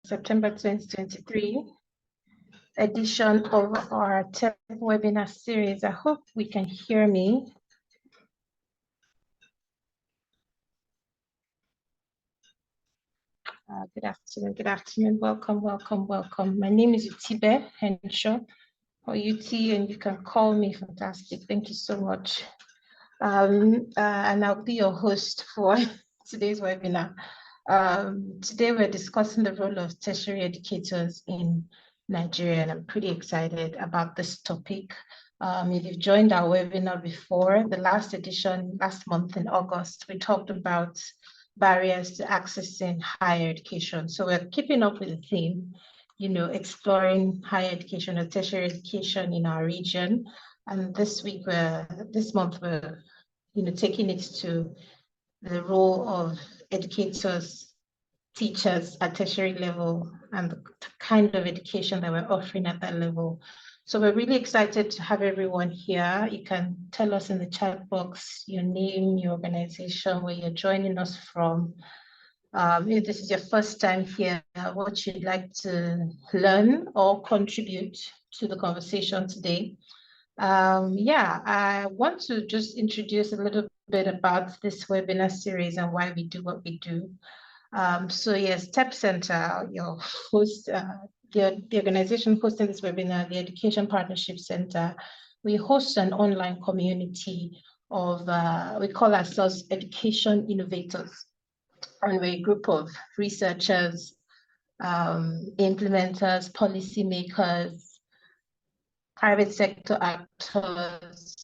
September 2023 edition of our TEP Webinar series. I hope we can hear me. Good afternoon, welcome. My name is Utibe Henshaw, or UT, and you can call me Fantastic. Thank you so much. And I'll be your host for today's webinar. Today we're discussing the role of tertiary educators in Nigeria, and I'm pretty excited about this topic. If you've joined our webinar before, the last edition, last month in August, we talked about barriers to accessing higher education. So we're keeping up with the theme, exploring higher education or tertiary education in our region. And this month, we're taking it to the role of educators, teachers at tertiary level, and the kind of education that we're offering at that level. So we're really excited to have everyone here. You can tell us in the chat box your name, your organization, where you're joining us from. If this is your first time here, what you'd like to learn or contribute to the conversation today. I want to just introduce a little bit about this webinar series and why we do what we do. So yes, TEP Center, your host, the organization hosting this webinar, the Education Partnership Center, we host an online community of, we call ourselves education innovators. And we're a group of researchers, implementers, policymakers, private sector actors,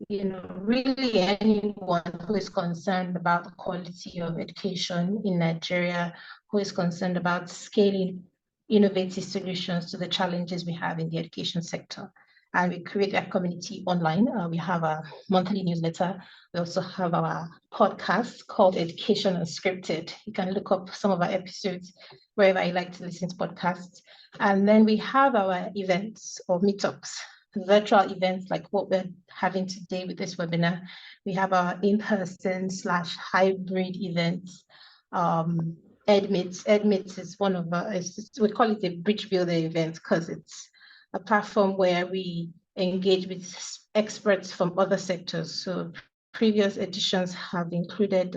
really anyone who is concerned about the quality of education in Nigeria, who is concerned about scaling innovative solutions to the challenges we have in the education sector. And we create a community online. We have a monthly newsletter. We also have our podcast called Education Unscripted. You can look up some of our episodes wherever you like to listen to podcasts. And then we have our events or meetups, virtual events like what we're having today with this webinar. We have our in-person / hybrid events. EdMeets is one of our, we call it a bridge builder event because it's a platform where we engage with experts from other sectors. So previous editions have included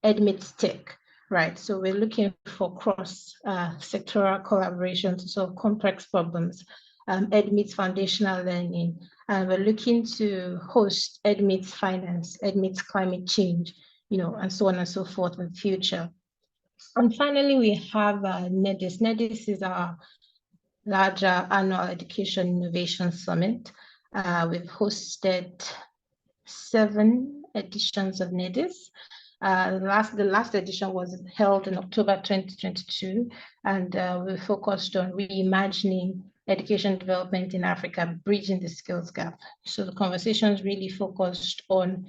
EdMeets Tech, right? So we're looking for cross-sectoral collaboration to solve complex problems. EdMeets Foundational Learning, and we're looking to host EdMeets Finance, EdMeets Climate Change, and so on and so forth in the future. And finally, we have NEDIS. NEDIS is our larger annual Education Innovation Summit. We've hosted 7 editions of NEDIS. The last edition was held in October 2022, and we focused on reimagining education development in Africa, bridging the skills gap. So the conversations really focused on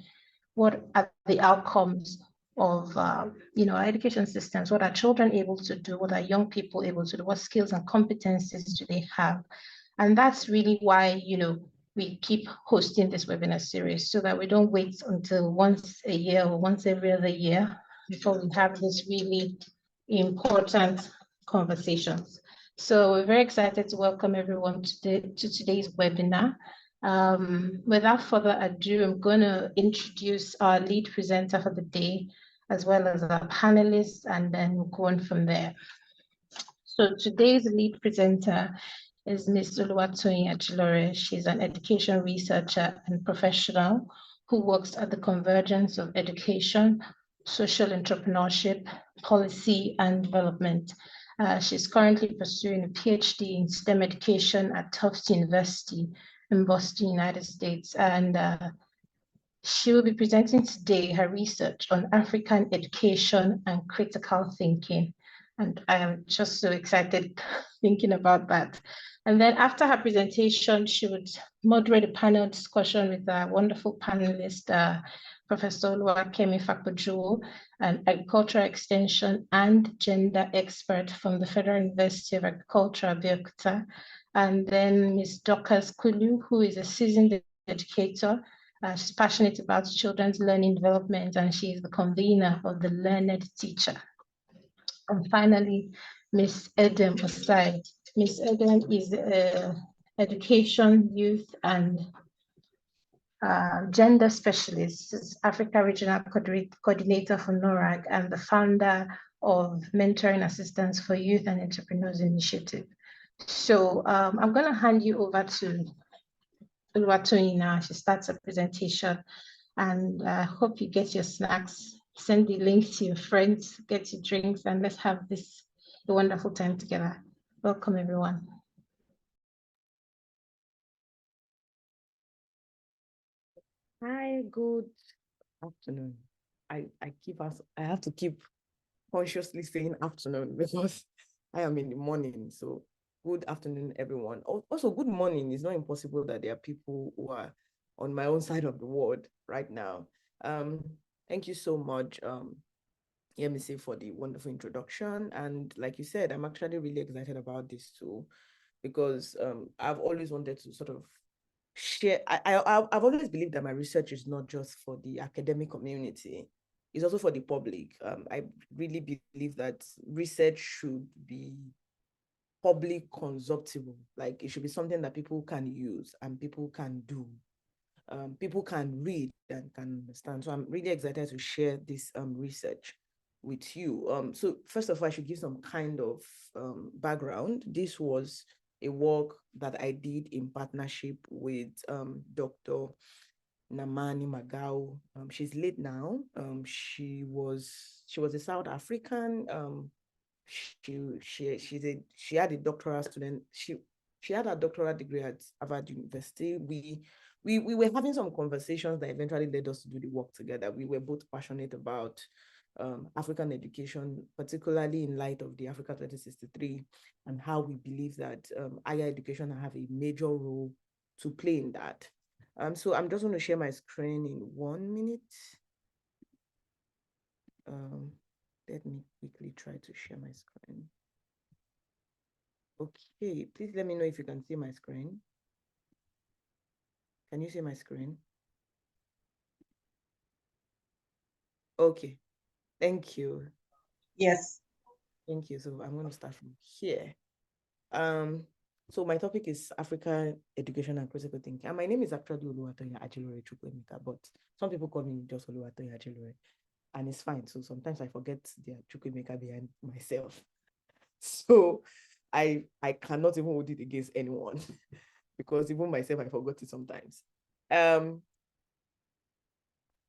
what are the outcomes of our education systems, what are children able to do, what are young people able to do, what skills and competencies do they have? And that's really why, we keep hosting this webinar series so that we don't wait until once a year or once every other year before we have this really important conversations. So we're very excited to welcome everyone to today's webinar. Without further ado, I'm going to introduce our lead presenter for the day, as well as our panelists, and then we'll go on from there. So today's lead presenter is Ms. Oluwatoyin Ajilore. She's an education researcher and professional who works at the convergence of education, social entrepreneurship, policy, and development. She's currently pursuing a PhD in STEM education at Tufts University in Boston, United States. And she will be presenting today her research on African education and critical thinking. And I am just so excited thinking about that. And then after her presentation, she would moderate a panel discussion with our wonderful panelist, Professor Oluwakemi Fakpojuwo, an agricultural extension and gender expert from the Federal University of Agriculture, Abeokuta. And then Ms. Dorcas Kulu, who is a seasoned educator. She's passionate about children's learning development, and she is the convener of the Learned Teacher. And finally, Miss Eden Osai. Miss Eden is education, youth, and gender specialist, Africa Regional Coordinator for NORAG, and the founder of Mentoring Assistance for Youth and Entrepreneurs Initiative. So I'm going to hand you over to Oluwatoyin now. She starts a presentation, and I hope you get your snacks, send the link to your friends, get your drinks, and let's have a wonderful time together. Welcome, everyone. Hi, good afternoon. I have to keep consciously saying afternoon because I am in the morning. So good afternoon, everyone. Also, good morning. It's not impossible that there are people who are on my own side of the world right now. Thank you so much, Yemisi, for the wonderful introduction. And like you said, I'm actually really excited about this too, because I've always wanted to sort of share. I've always believed that my research is not just for the academic community, it's also for the public. I really believe that research should be public consumptible. Like it should be something that people can use and people can do. People can read and can understand. So I'm really excited to share this research with you. So first of all, I should give some kind of background. This was a work that I did in partnership with Dr. Namani Magau. She's late now. She was a South African. She had a doctoral student. She had a doctoral degree at Harvard University. We were having some conversations that eventually led us to do the work together. We were both passionate about African education, particularly in light of the Africa 2063, and how we believe that higher education have a major role to play in that. So I'm just going to share my screen in 1 minute. Let me quickly try to share my screen. Okay, please let me know if you can see my screen. Can you see my screen? Okay, thank you. Yes. Thank you. So I'm going to start from here. So my topic is Africa education and critical thinking. And my name is actually Oluwatoyin Ajilore Chukwemeka, but some people call me just Oluwatoyin Ajilore, and it's fine. So sometimes I forget the Chukwemeka behind myself. So I cannot even hold it against anyone because even myself, I forgot it sometimes.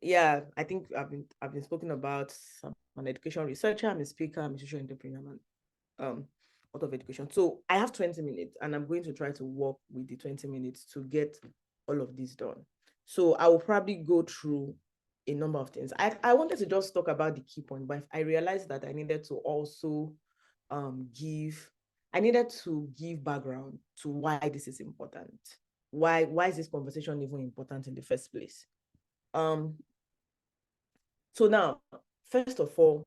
Yeah, I think I've been spoken about. I'm an education researcher, I'm a speaker, I'm a social entrepreneur, out of education. So I have 20 minutes and I'm going to try to work with the 20 minutes to get all of this done. So I will probably go through a number of things. I wanted to just talk about the key point, but I realized that I needed to also give background to why this is important. Why is this conversation even important in the first place? So now, first of all,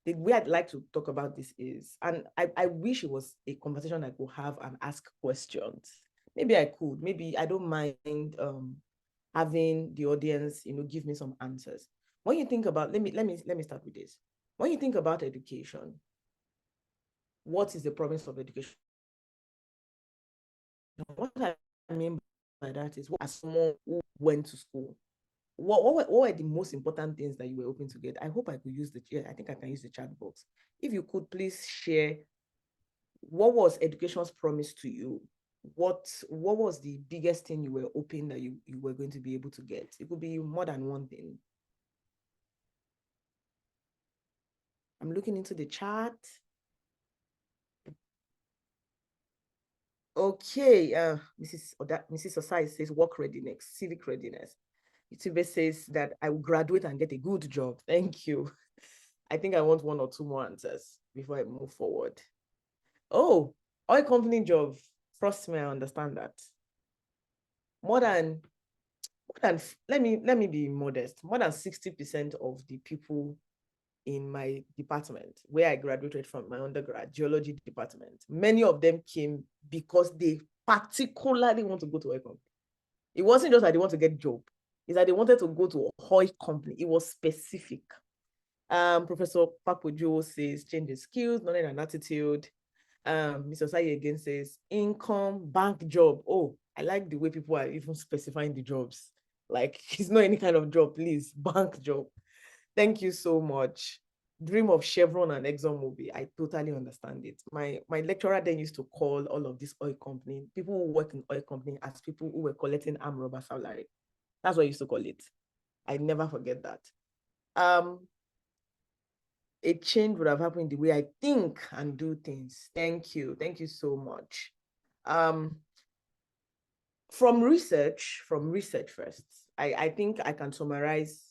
the way I'd like to talk about this is, and I wish it was a conversation I could have and ask questions. Maybe I could, maybe I don't mind having the audience, give me some answers. When you think about, let me start with this. When you think about education, what is the promise of education? What I mean by that is, as someone who went to school, what were the most important things that you were hoping to get? I hope I could use I think I can use the chat box. If you could please share, what was education's promise to you? What was the biggest thing you were hoping that you were going to be able to get? It could be more than one thing. I'm looking into the chat. Okay, Mrs. Osai says work readiness, civic readiness. Itube says that I will graduate and get a good job. Thank you. I think I want one or two more answers before I move forward. Oh, oil company job. Trust me, I understand that. More than let me be modest. More than 60% of the people in my department, where I graduated from, my undergrad geology department, many of them came because they particularly want to go to oil company. It wasn't just that they want to get a job. It's that they wanted to go to a oil company. It was specific. Professor Papojo says change the skills, knowledge and attitude. Mr. Osai again says income, bank job. Oh, I like the way people are even specifying the jobs. Like it's not any kind of job, please, bank job. Thank you so much. Dream of Chevron and ExxonMobil. I totally understand it. My lecturer then used to call all of these oil company, people who work in oil company, as people who were collecting armed robber salary. That's what I used to call it. I never forget that. A change would have happened in the way I think and do things. Thank you. Thank you so much. From research first, I think I can summarize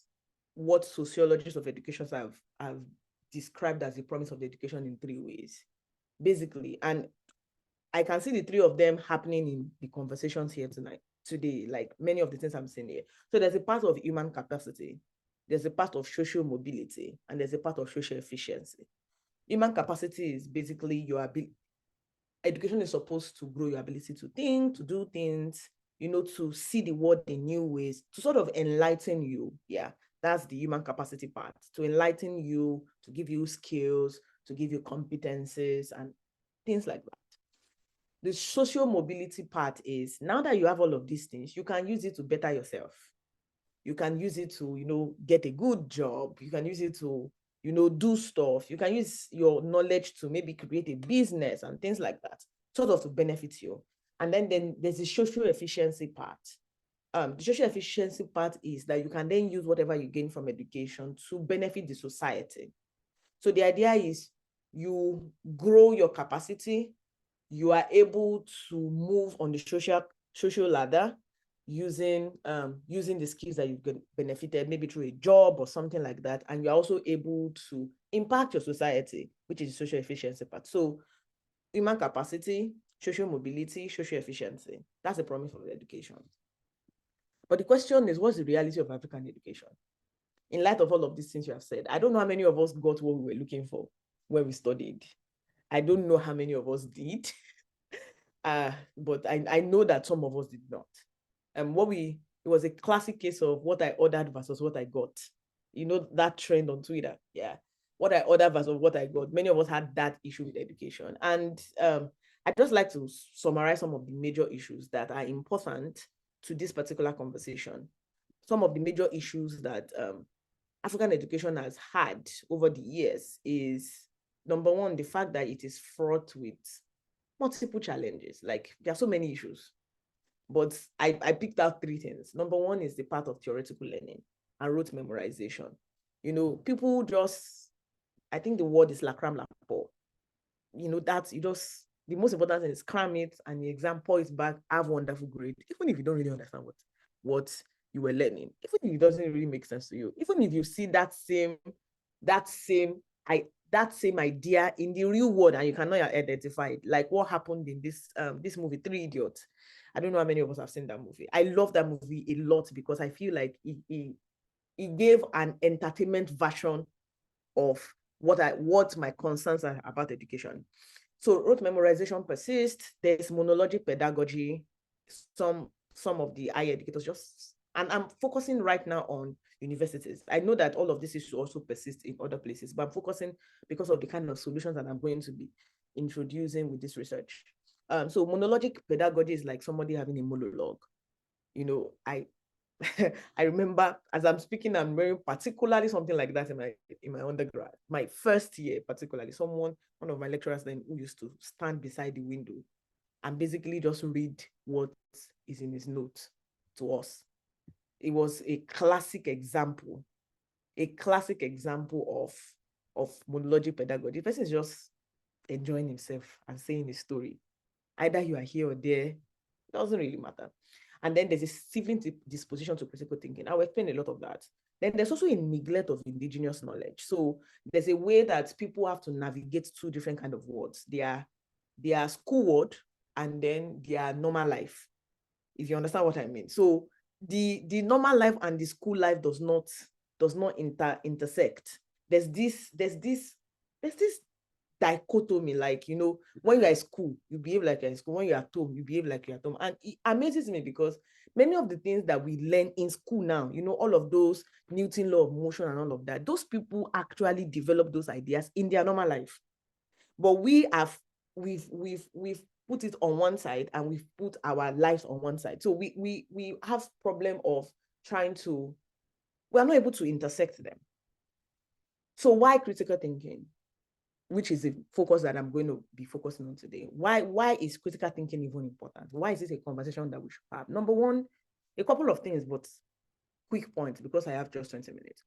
what sociologists of education have described as the promise of the education in 3 ways, basically. And I can see the 3 of them happening in the conversations here today, like many of the things I'm saying here. So there's a part of human capacity, there's a part of social mobility, and there's a part of social efficiency. Human capacity is basically your ability. Education is supposed to grow your ability to think, to do things, to see the world in new ways, to sort of enlighten you. Yeah, that's the human capacity part, to enlighten you, to give you skills, to give you competencies and things like that. The social mobility part is, now that you have all of these things, you can use it to better yourself. You can use it to, get a good job. You can use it to, do stuff. You can use your knowledge to maybe create a business and things like that, sort of to benefit you. And then there's the social efficiency part. The social efficiency part is that you can then use whatever you gain from education to benefit the society. So the idea is you grow your capacity, you are able to move on the social ladder using the skills that you've benefited, maybe through a job or something like that, and you're also able to impact your society, which is the social efficiency part. So human capacity, social mobility, social efficiency, that's the promise of education. But the question is, what's the reality of African education? In light of all of these things you have said, I don't know how many of us got what we were looking for when we studied. I don't know how many of us did. But I know that some of us did not. It was a classic case of what I ordered versus what I got. That trend on Twitter. Yeah. What I ordered versus what I got. Many of us had that issue with education. And I'd just like to summarize some of the major issues that are important to this particular conversation. Some of the major issues that African education has had over the years is, number one, the fact that it is fraught with multiple challenges. Like, there are so many issues, but I picked out 3 things. Number one is the part of theoretical learning and rote memorization. People just, I think the word is la cram la pour. That you just, the most important thing is cram it and the exam pour it back, have wonderful grade, even if you don't really understand what you were learning, even if it doesn't really make sense to you, even if you see that same idea in the real world and you cannot identify it, like what happened in this movie, 3 Idiots. I don't know how many of us have seen that movie. I love that movie a lot because I feel like it gave an entertainment version of what my concerns are about education. So rote memorization persists. There's monologic pedagogy. Some of the higher educators and I'm focusing right now on universities. I know that all of this issues also persist in other places, but I'm focusing because of the kind of solutions that I'm going to be introducing with this research. So monologic pedagogy is like somebody having a monologue. I remember as I'm speaking, I'm very particularly something like that in my undergrad, my first year particularly. One of my lecturers then who used to stand beside the window and basically just read what is in his notes to us. It was a classic example of monologic pedagogy. The person is just enjoying himself and saying his story. Either you are here or there, it doesn't really matter. And then there's a civil disposition to critical thinking. I will explain a lot of that. Then there's also a neglect of indigenous knowledge. So there's a way that people have to navigate 2 different kinds of words. Their school word and then their normal life, if you understand what I mean. So the normal life and the school life does not intersect. There's this dichotomy, like, when you're at school, you behave like you're at school. When you're at home, you behave like you're at home. And it amazes me because many of the things that we learn in school now, you know, all of those Newton law of motion and all of that, those people actually develop those ideas in their normal life. But we've put it on one side and we've put our lives on one side. So we have problem of trying to, we are not able to intersect them. So why critical thinking, which is the focus that I'm going to be focusing on today? Why is critical thinking even important? Why is this a conversation that we should have? Number one, a couple of things, but quick points because I have just 20 minutes.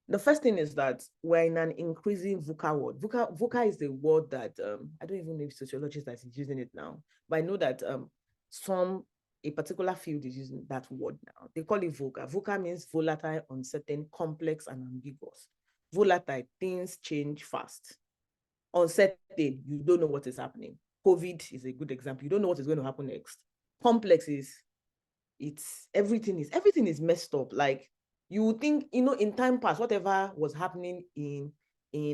The first thing is that we're in an increasing VUCA world. VUCA is the word that, I don't even know if sociologists are using it now, but I know that a particular field is using that word now. They call it VUCA. VUCA means volatile, uncertain, complex, and ambiguous. Volatile, things change fast. Uncertain, you don't know what is happening. COVID is a good example. You don't know what is going to happen next. Complex is, everything is messed up. Like, you would think, you know, in time past, whatever was happening in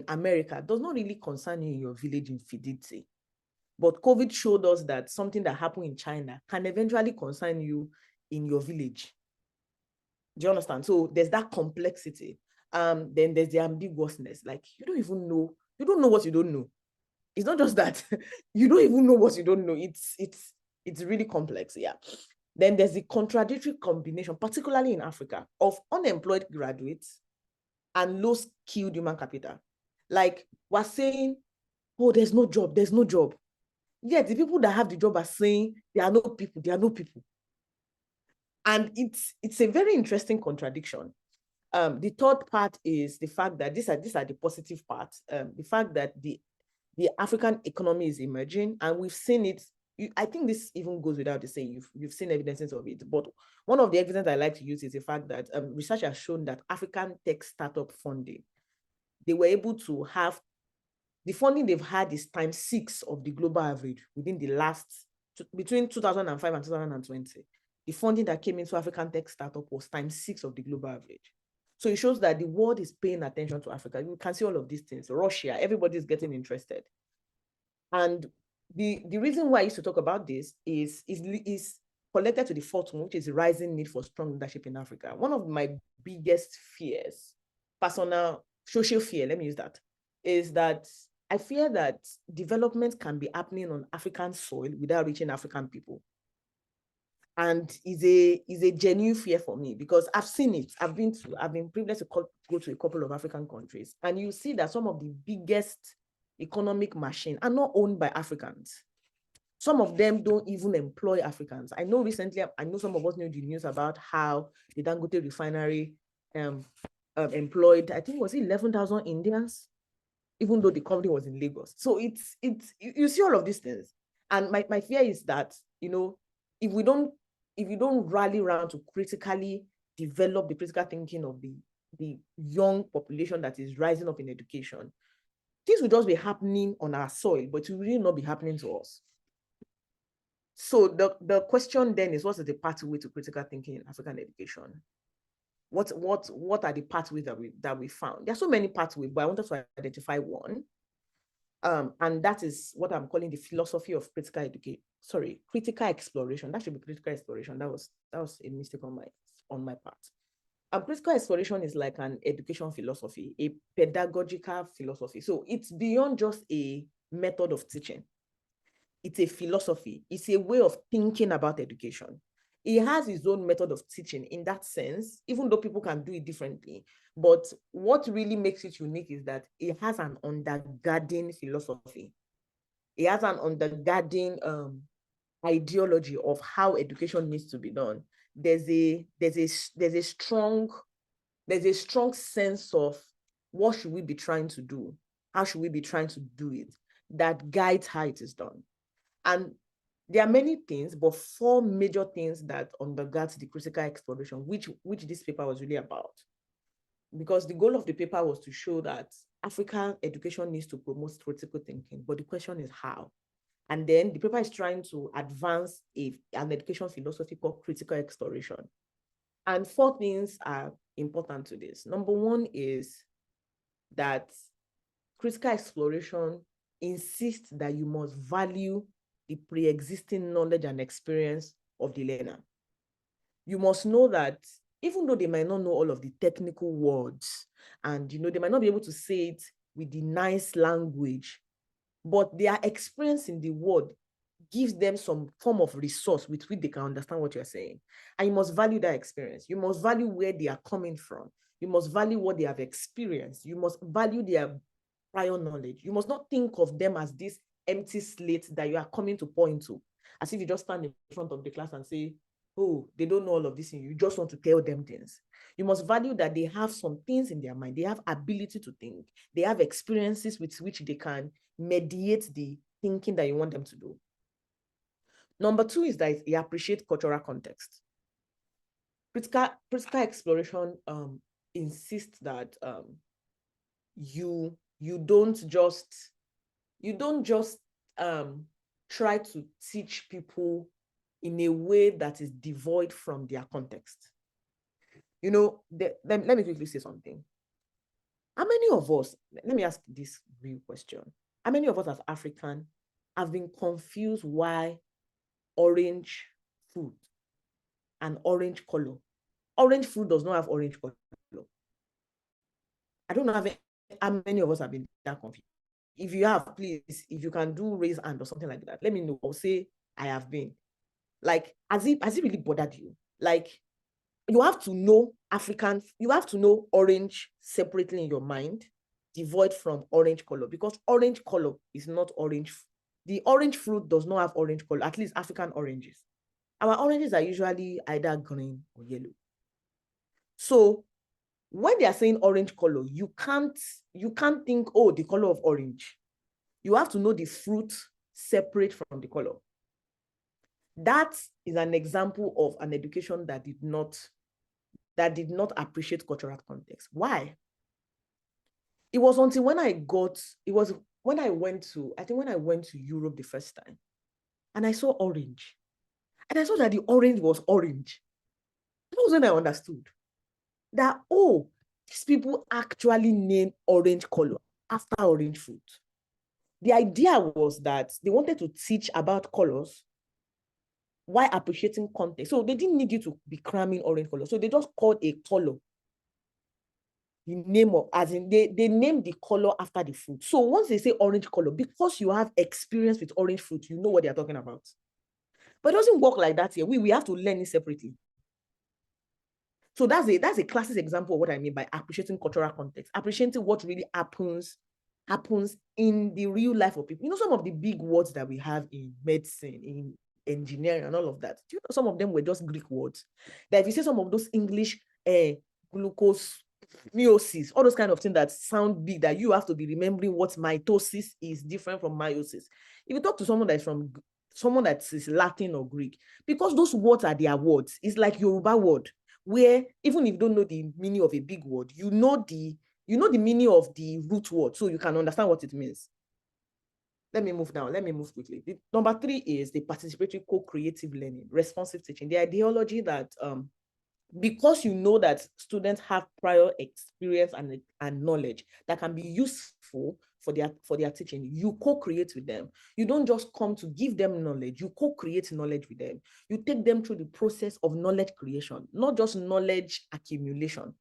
America does not really concern you in your village in Fidense. But COVID showed us that something that happened in China can eventually concern you in your village. Do you understand? So there's that complexity. Then there's the ambiguousness. Like, you don't know what you don't know. It's not just that you don't even know what you don't know. It's really complex. Yeah. Then there's the contradictory combination, particularly in Africa, of unemployed graduates and low-skilled human capital. Like, we're saying, oh, there's no job. Yet the people that have the job are saying there are no people. And it's a very interesting contradiction. The third part is the fact that these are the positive parts. The fact that the African economy is emerging, and we've seen it. I think this even goes without saying, you've seen evidences of it. But one of the evidence I like to use is the fact that research has shown that African tech startup funding, they were able to have, the funding they've had is times 6 of the global average within the between 2005 and 2020. The funding that came into African tech startup was times 6 of the global average. So it shows that the world is paying attention to Africa. You can see all of these things. Russia, everybody's getting interested. And the reason why I used to talk about this is connected to the fourth one, which is the rising need for strong leadership in Africa. One of my biggest fears, personal, social fear, let me use that, is that I fear that development can be happening on African soil without reaching African people. And is a genuine fear for me, because I've seen it. I've been privileged to go to a couple of African countries, and you see that some of the biggest economic machines are not owned by Africans. Some of them don't even employ Africans. I know recently, I know some of us knew the news about how the Dangote refinery employed, I think, was it 11,000 Indians, even though the company was in Lagos. So you see all of these things. And my fear is that, you know, if you don't rally around to critically develop the critical thinking of the young population that is rising up in education, things will just be happening on our soil, but it will really not be happening to us. So the question then is, what is the pathway to critical thinking in African education? What are the pathways that we found? There are so many pathways, but I wanted to identify one. And that is what I'm calling the philosophy of critical exploration. That should be critical exploration. That was a mistake on my part. Critical exploration is like an education philosophy, a pedagogical philosophy. So it's beyond just a method of teaching. It's a philosophy. It's a way of thinking about education. It has its own method of teaching in that sense, even though people can do it differently. But what really makes it unique is that it has an undergirding philosophy. It has an undergirding ideology of how education needs to be done. There's a strong sense of what should we be trying to do? How should we be trying to do it? That guides how it is done. And there are many things, but 4 major things that undergird the critical exploration, which this paper was really about. Because the goal of the paper was to show that African education needs to promote critical thinking, but the question is how. And then the paper is trying to advance an education philosophy called critical exploration. And 4 things are important to this. Number 1 is that critical exploration insists that you must value the pre-existing knowledge and experience of the learner. you must know that even though they might not know all of the technical words, and they might not be able to say it with the nice language, but their experience in the world gives them some form of resource with which they can understand what you're saying. And you must value that experience. You must value where they are coming from. You must value what they have experienced. You must value their prior knowledge. You must not think of them as this empty slate that you are coming to pour into, as if you just stand in front of the class and say, oh, they don't know all of this, and you just want to tell them things. You must value that they have some things in their mind. They have ability to think. They have experiences with which they can mediate the thinking that you want them to do. Number two is that you appreciate cultural context. Critical exploration insists that you don't just try to teach people in a way that is devoid from their context. Let me quickly say something. How many of us, let me ask this real question. How many of us as African have been confused why orange fruit and orange color? Orange fruit does not have orange color. I don't know how many of us have been that confused. If you have, please, if you can do raise hand or something like that, let me know. I'll say I have been. Like, has it really bothered you? Like, you have to know you have to know orange separately in your mind, devoid from orange color, because orange color is not orange. The orange fruit does not have orange color, at least African oranges. Our oranges are usually either green or yellow. So when they are saying orange color, you can't think, oh, the color of orange. You have to know the fruit separate from the color. That is an example of an education that did not appreciate cultural context. Why? It was until when I went to Europe the first time, and I saw orange, and I saw that the orange was orange. That was when I understood that, oh, these people actually name orange color after orange fruit. The idea was that they wanted to teach about colors while appreciating context. So they didn't need you to be cramming orange color. So they just called a color the name of, as in they named the color after the fruit. So once they say orange color, because you have experience with orange fruit, you know what they're talking about. But it doesn't work like that here. We have to learn it separately. So that's a classic example of what I mean by appreciating cultural context, appreciating what really happens in the real life of people. Some of the big words that we have in medicine, in engineering, and all of that, do you know some of them were just Greek words? That if you say some of those English glucose, meiosis, all those kind of things that sound big, that you have to be remembering what mitosis is different from meiosis. If you talk to someone that is Latin or Greek, because those words are their words, it's like Yoruba word, where even if you don't know the meaning of a big word, you know the meaning of the root word, so you can understand what it means. Let me move quickly. Number 3 is the participatory co-creative learning, responsive teaching, the ideology that because you know that students have prior experience and knowledge that can be useful for their teaching, you co-create with them. You don't just come to give them knowledge, you co-create knowledge with them. You take them through the process of knowledge creation, not just knowledge accumulation.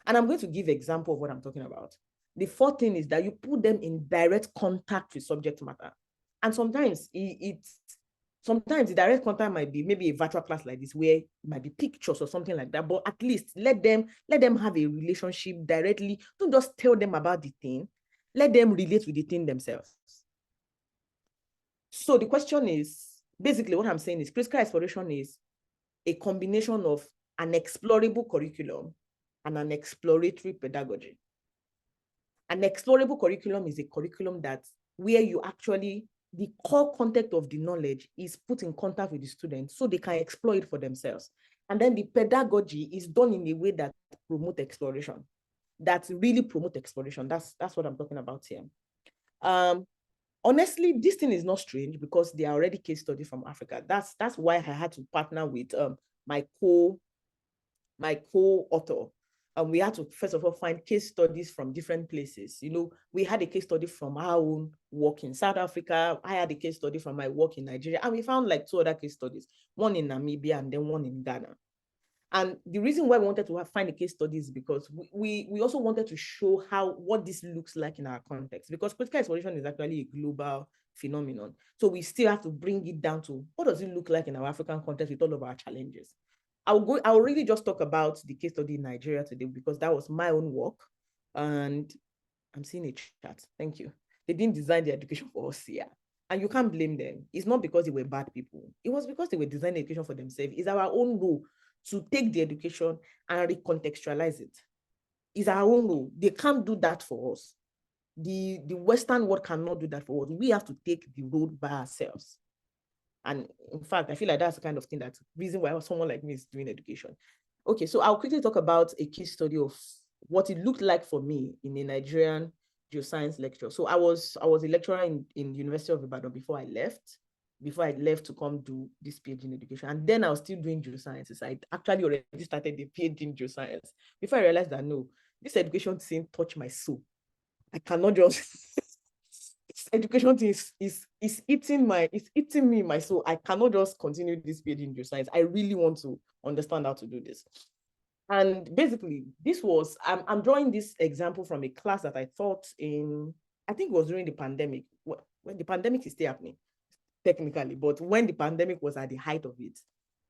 And I'm going to give an example of what I'm talking about. The 4th thing is that you put them in direct contact with subject matter. And sometimes the direct contact might be maybe a virtual class like this, where it might be pictures or something like that, but at least let them have a relationship directly. Don't just tell them about the thing. Let them relate with the thing themselves. So the question is, basically what I'm saying is critical exploration is a combination of an explorable curriculum and an exploratory pedagogy. An explorable curriculum is a curriculum where you actually, the core content of the knowledge is put in contact with the students so they can explore it for themselves. And then the pedagogy is done in a way that promotes exploration, that really promote exploration. That's what I'm talking about here. Honestly, this thing is not strange because they are already case studies from Africa. That's why I had to partner with my co-author we had to, first of all, find case studies from different places. We had a case study from our own work in South Africa. I had a case study from my work in Nigeria. And we found like 2 other case studies, one in Namibia and then one in Ghana. And the reason why we wanted to find a case study is because we also wanted to show what this looks like in our context, because critical exploration is actually a global phenomenon. So we still have to bring it down to what does it look like in our African context with all of our challenges. I'll really just talk about the case study in Nigeria today because that was my own work. And I'm seeing a chat. Thank you. They didn't design the education for us here. And you can't blame them. It's not because they were bad people. It was because they were designing education for themselves. It's our own role to take the education and recontextualize it. It's our own role. They can't do that for us. The Western world cannot do that for us. We have to take the road by ourselves. And in fact, I feel like that's the kind of thing that's the reason why someone like me is doing education. Okay, so I'll quickly talk about a case study of what it looked like for me in a Nigerian geoscience lecture. So I was a lecturer in University of Ibadan before I left to come do this PhD in education. And then I was still doing geosciences. I actually already started the PhD in geoscience before I realized that no, this education thing touched my soul. I cannot just education thing is eating me in my soul. I cannot just continue this PhD in geoscience. I really want to understand how to do this. And basically, this was, I'm drawing this example from a class that I taught in, I think it was during the pandemic, when the pandemic is still happening, technically, but when the pandemic was at the height of it.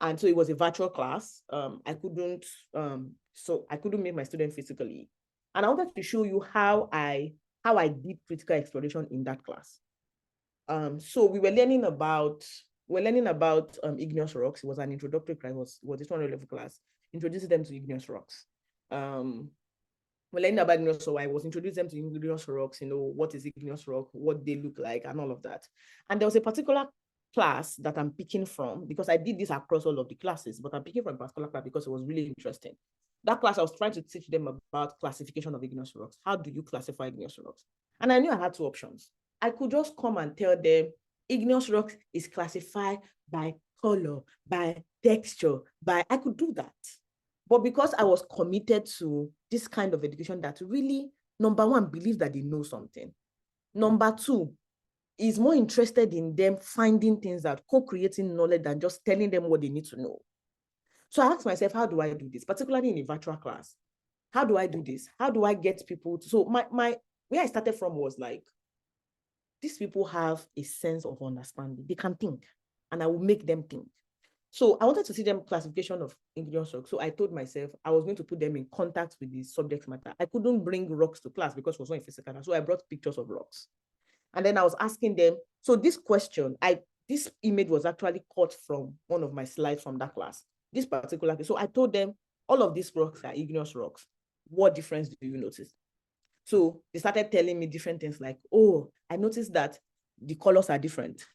And so it was a virtual class. I couldn't meet my student physically. And I wanted to show you how I did critical exploration in that class. So we were learning about igneous rocks. It was an introductory class. It was a 200 level class, introducing them to igneous rocks. We're learning about igneous, so I was introducing them to igneous rocks, what is igneous rock, what they look like, and all of that. And there was a particular class that I'm picking from, because I did this across all of the classes, but I'm picking from a particular class because it was really interesting. That class, I was trying to teach them about classification of igneous rocks. How do you classify igneous rocks? And I knew I had 2 options. I could just come and tell them igneous rocks is classified by color, by texture, I could do that. But because I was committed to this kind of education that really, number 1, believe that they know something. Number 2, is more interested in them finding things out, co-creating knowledge than just telling them what they need to know. So I asked myself, how do I do this, particularly in a virtual class? How do I do this? How do I get people to, so where I started from was like, these people have a sense of understanding. They can think, and I will make them think. So I wanted to see them classification of igneous rocks. So I told myself I was going to put them in contact with the subject matter. I couldn't bring rocks to class because it was not a physical class. So I brought pictures of rocks. And then I was asking them, so this question, this image was actually cut from one of my slides from that class, this particular case. So I told them, all of these rocks are igneous rocks. What difference do you notice? So they started telling me different things like, oh, I noticed that the colors are different.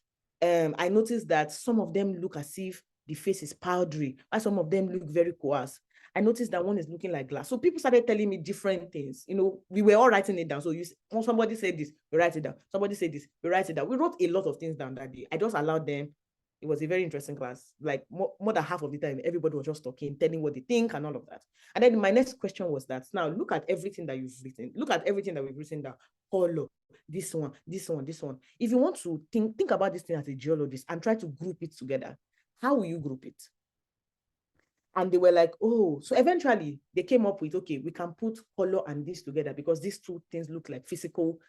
I noticed that some of them look as if the face is powdery, while some of them look very coarse. I noticed that one is looking like glass. So people started telling me different things. We were all writing it down. So when somebody said this, we write it down. Somebody said this, we write it down. We wrote a lot of things down that day. I just allowed them. It was a very interesting class. Like more than half of the time, everybody was just talking, telling what they think and all of that. And then my next question was that, now look at everything that you've written. Look at everything that we've written down. Color, this one, this one, this one. If you want to think about this thing as a geologist and try to group it together, how will you group it? And they were like, oh, so eventually they came up with, okay, we can put color and this together because these 2 things look like physical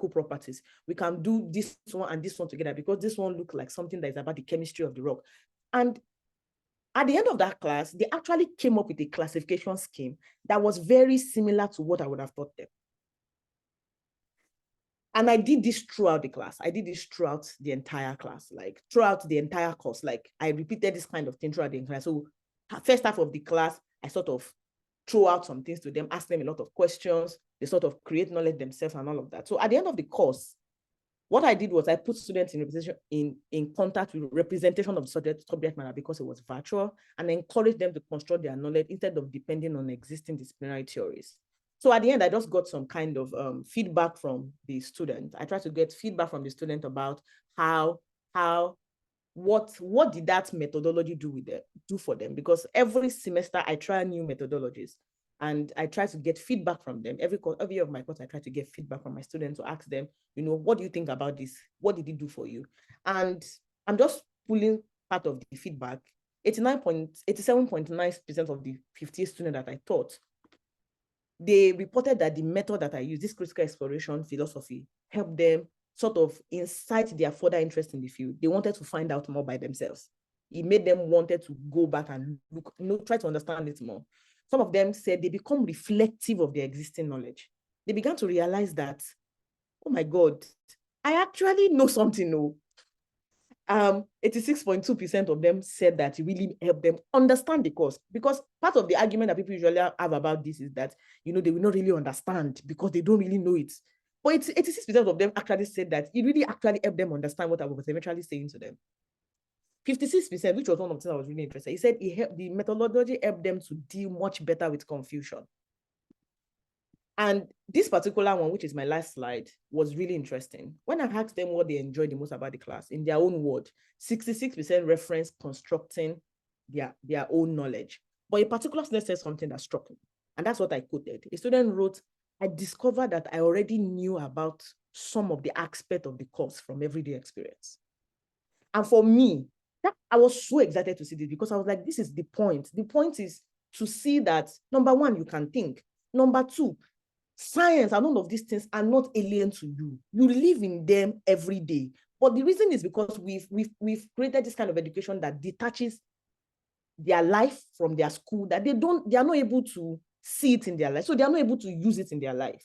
properties. We can do this one and this one together because this one looks like something that is about the chemistry of the rock. And at the end of that class, they actually came up with a classification scheme that was very similar to what I would have taught them. And I did this throughout the class. I did this throughout the entire class, like throughout the entire course. Like I repeated this kind of thing throughout the entire class. So first half of the class, I sort of throw out some things to them, ask them a lot of questions. They sort of create knowledge themselves and all of that. So at the end of the course, what I did was I put students in contact with representation of the subject matter because it was virtual, and encouraged them to construct their knowledge instead of depending on existing disciplinary theories. So at the end, I just got some kind of feedback from the student. I tried to get feedback from the student about what did that methodology do for them? Because every semester I try new methodologies. And I try to get feedback from them. Every year of my course, I try to get feedback from my students to ask them, what do you think about this? What did it do for you? And I'm just pulling part of the feedback. 87.9% of the 50 students that I taught, they reported that the method that I use, this critical exploration philosophy, helped them sort of incite their further interest in the field. They wanted to find out more by themselves. It made them wanted to go back and look, try to understand it more. Some of them said they become reflective of their existing knowledge. They began to realize that, oh my God, I actually know something. 86.2% of them said that it really helped them understand the course, because part of the argument that people usually have about this is that, they will not really understand because they don't really know it. But 86% of them actually said that it really actually helped them understand what I was eventually saying to them. 56%, which was one of the things I was really interested in, he said the methodology helped them to deal much better with confusion. And this particular one, which is my last slide, was really interesting. When I asked them what they enjoyed the most about the class, in their own word, 66% referenced constructing their own knowledge. But a particular student said something that struck me, and that's what I quoted. A student wrote, I discovered that I already knew about some of the aspects of the course from everyday experience. And for me, I was so excited to see this, because I was like, this is the point. The point is to see that, number one, you can think. Number two, science and all of these things are not alien to you. You live in them every day. But the reason is because we've created this kind of education that detaches their life from their school, that they are not able to see it in their life. So they are not able to use it in their life.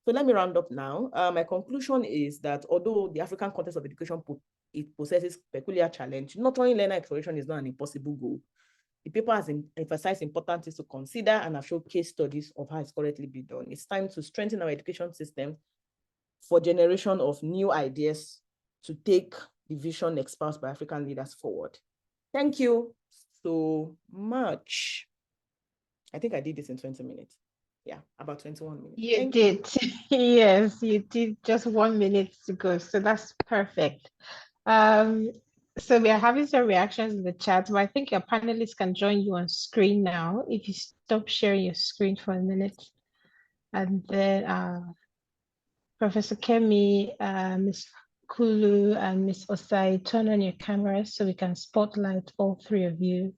So let me round up now. My conclusion is that although the African context of education it possesses peculiar challenge, nurturing learner exploration is not an impossible goal. The paper has emphasized important things to consider and have shown case studies of how it's currently being done. It's time to strengthen our education system for generation of new ideas to take the vision espoused by African leaders forward. Thank you so much. I think I did this in 20 minutes. Yeah, about 21 minutes. You did. Yes, you did. Just 1 minute to go. So that's perfect. So we are having some reactions in the chat, but I think your panelists can join you on screen now. If you stop sharing your screen for a minute. And then Professor Kemi, Ms. Kulu, and Ms. Osai, turn on your cameras so we can spotlight all three of you,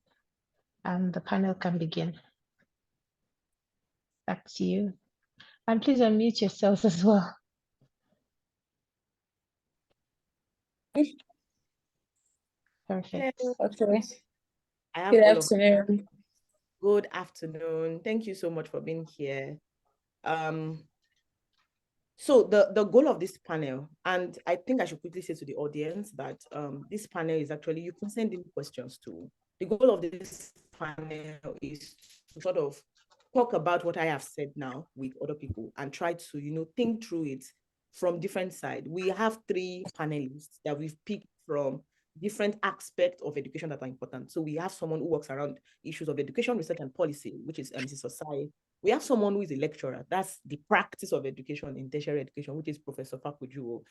and the panel can begin. Back to you. And please unmute yourselves as well. Perfect. Okay. I have Good afternoon. Good afternoon. Thank you so much for being here. So the goal of this panel, and I think I should quickly say to the audience that this panel is actually, you can send in questions too. The goal of this panel is to sort of talk about what I have said now with other people and try to, think through it from different sides. We have 3 panelists that we've picked from different aspects of education that are important. So we have someone who works around issues of education, research, and policy, which is Mrs. Osai. We have someone who is a lecturer. That's the practice of education in tertiary education, which is Professor Fakujuwo.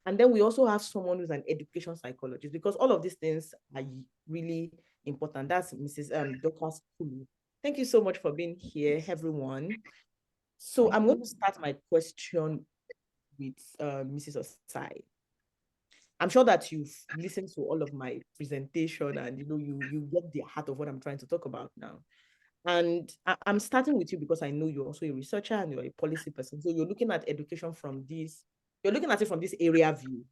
And then we also have someone who's an education psychologist, because all of these things are really important. That's Mrs. Dr. Kulu. Thank you so much for being here, everyone. So I'm going to start my question with Mrs. Osai. I'm sure that you've listened to all of my presentation and you get the heart of what I'm trying to talk about now. And I'm starting with you because I know you're also a researcher and you're a policy person. So you're looking at education from this, you're looking at it from this area view.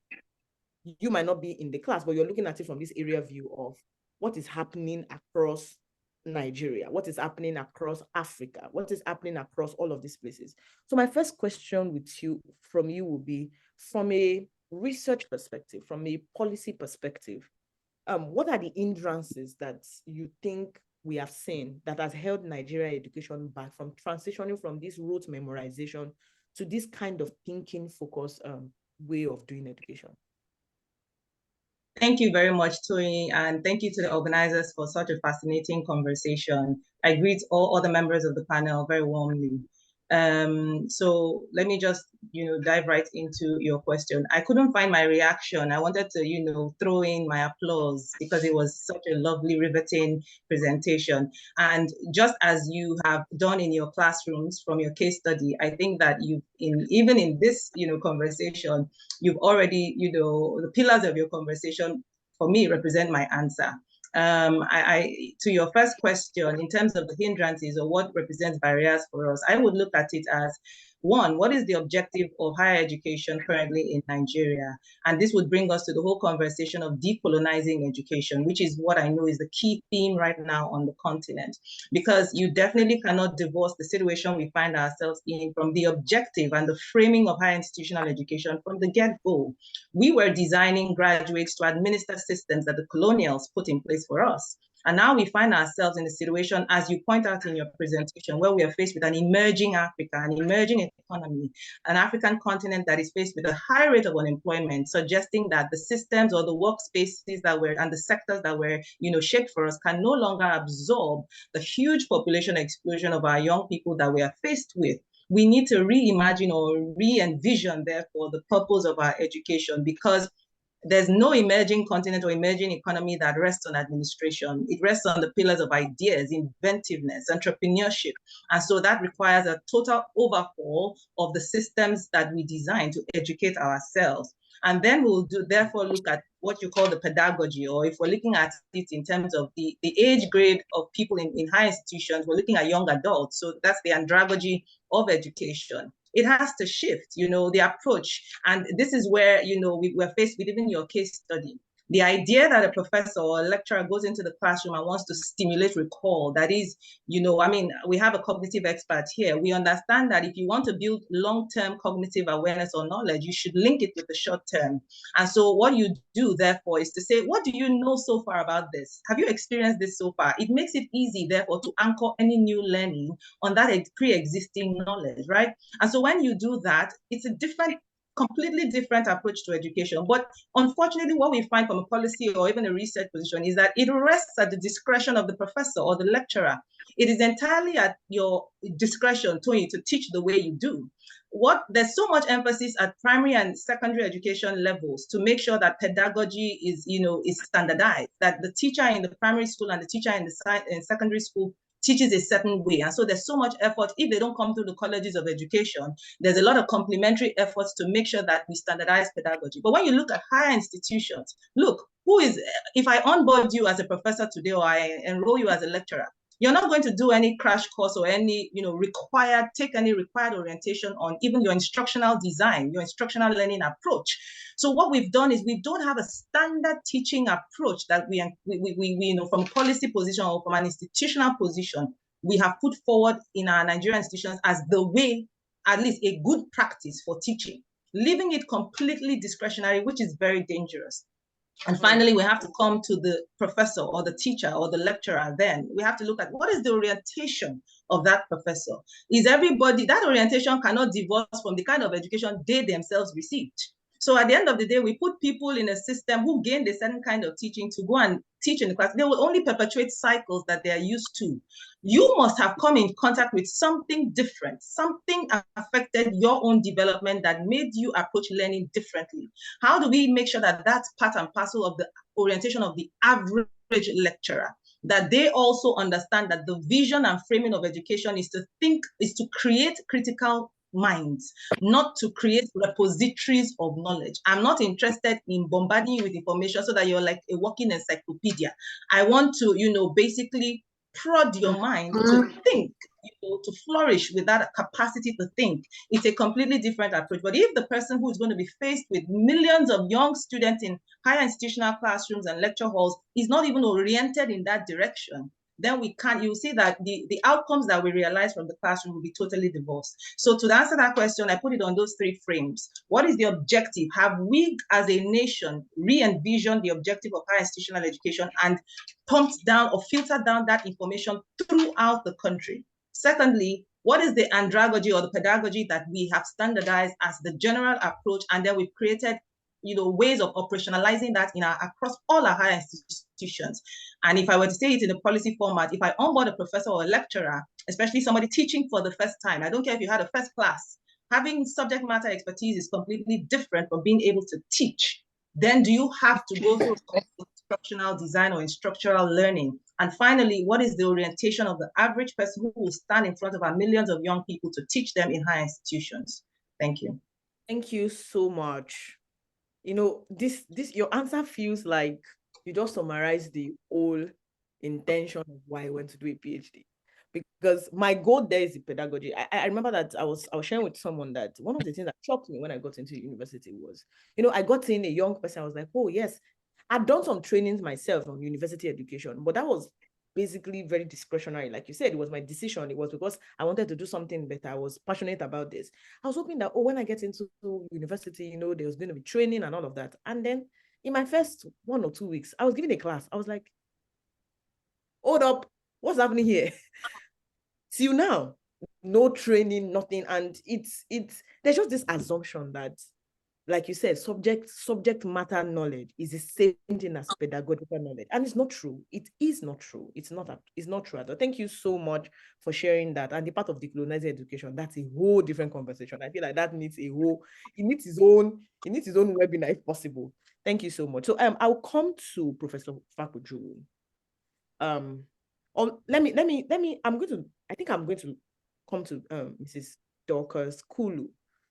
You might not be in the class, but you're looking at it from this area view of what is happening across Nigeria, what is happening across Africa, what is happening across all of these places. So my first question from you will be, from a research perspective, from a policy perspective, what are the hindrances that you think we have seen that has held Nigeria education back from transitioning from this rote memorization to this kind of thinking focused way of doing education? Thank you very much, Tony, and thank you to the organizers for such a fascinating conversation. I greet all other members of the panel very warmly. So let me just, dive right into your question. I couldn't find my reaction. I wanted to, throw in my applause because it was such a lovely, riveting presentation. And just as you have done in your classrooms from your case study, I think that even in this, conversation, you've already, the pillars of your conversation for me represent my answer. To your first question, in terms of the hindrances or what represents barriers for us, I would look at it as, one, what is the objective of higher education currently in Nigeria? And this would bring us to the whole conversation of decolonizing education, which is what I know is the key theme right now on the continent, because you definitely cannot divorce the situation we find ourselves in from the objective and the framing of higher institutional education from the get-go. We were designing graduates to administer systems that the colonials put in place for us. And now we find ourselves in a situation, as you point out in your presentation, where we are faced with an emerging Africa, an emerging economy, an African continent that is faced with a high rate of unemployment, suggesting that the systems or the workspaces that were and the sectors that were, shaped for us can no longer absorb the huge population explosion of our young people that we are faced with. We need to reimagine or re-envision, therefore, the purpose of our education, because there's no emerging continent or emerging economy that rests on administration. It rests on the pillars of ideas, inventiveness, entrepreneurship. And so that requires a total overhaul of the systems that we design to educate ourselves. And then we'll therefore look at what you call the pedagogy, or if we're looking at it in terms of the age grade of people in high institutions, we're looking at young adults. So that's the andragogy of education. It has to shift, the approach. And this is where, we're faced with even your case study. The idea that a professor or a lecturer goes into the classroom and wants to stimulate recall, that is, we have a cognitive expert here. We understand that if you want to build long-term cognitive awareness or knowledge, you should link it with the short term. And so what you do, therefore, is to say, what do you know so far about this? Have you experienced this so far? It makes it easy, therefore, to anchor any new learning on that pre-existing knowledge, right? And so when you do that, it's a completely different approach to education. But unfortunately, what we find from a policy or even a research position is that it rests at the discretion of the professor or the lecturer. It is entirely at your discretion, Tony, to teach the way you do. There's so much emphasis at primary and secondary education levels to make sure that pedagogy is standardized, that the teacher in the primary school and the teacher in secondary school teaches a certain way. And so there's so much effort. If they don't come through the colleges of education, there's a lot of complementary efforts to make sure that we standardize pedagogy. But when you look at higher institutions, look, if I onboard you as a professor today, or I enroll you as a lecturer, you're not going to do any crash course or any, take any required orientation on even your instructional design, your instructional learning approach. So what we've done is we don't have a standard teaching approach that we from a policy position or from an institutional position, we have put forward in our Nigerian institutions as the way, at least a good practice for teaching, leaving it completely discretionary, which is very dangerous. And finally, we have to come to the professor or the teacher or the lecturer. Then we have to look at what is the orientation of that professor. That orientation cannot divorce from the kind of education they themselves received. So at the end of the day, we put people in a system who gained a certain kind of teaching to go and teach in the class. They will only perpetuate cycles that they are used to. You must have come in contact with something different, something affected your own development that made you approach learning differently. To we make sure that that's part and parcel of the orientation of the average lecturer, that they also understand that the vision and framing of education is to create critical minds, not to create repositories of knowledge. I'm not interested in bombarding you with information so that you're like a walking encyclopedia. I want to, basically prod your mind to think, to flourish with that capacity to think. It's a completely different approach. But if the person who is going to be faced with millions of young students in higher institutional classrooms and lecture halls is not even oriented in that direction, then you'll see that the outcomes that we realize from the classroom will be totally divorced. So to answer that question, I put it on those three frames. What is the objective? Have we as a nation re-envisioned the objective of higher institutional education and pumped down or filtered down that information throughout the country? Secondly, what is the andragogy or the pedagogy that we have standardized as the general approach, and then we've created ways of operationalizing that across all our higher institutions. And if I were to say it in a policy format, if I onboard a professor or a lecturer, especially somebody teaching for the first time, I don't care if you had a first class, having subject matter expertise is completely different from being able to teach. Then do you have to go through instructional design or instructional learning? And finally, what is the orientation of the average person who will stand in front of our millions of young people to teach them in higher institutions? Thank you. Thank you so much. This your answer feels like you just summarized the whole intention of why I went to do a PhD. Because my goal there is the pedagogy. I remember that I was sharing with someone that one of the things that shocked me when I got into university was, I got in a young person. I was like, oh yes, I'd done some trainings myself on university education, but that was basically very discretionary. Like you said, it was my decision. It was because I wanted to do something better. I was passionate about this. I was hoping that, when I get into university, there was going to be training and all of that. And then in my first 1 or 2 weeks, I was giving a class. I was like, hold up, what's happening here? Till now, no training, nothing. And there's just this assumption that, like you said, subject matter knowledge is the same thing as pedagogical knowledge. And it's not true. It is not true. It's not true at all. Thank you so much for sharing that. And the part of decolonizing education, that's a whole different conversation. I feel like that needs it needs its own webinar if possible. Thank you so much. So I'll come to Professor Fakuju. I think I'm going to come to Mrs. Dorcas Kulu,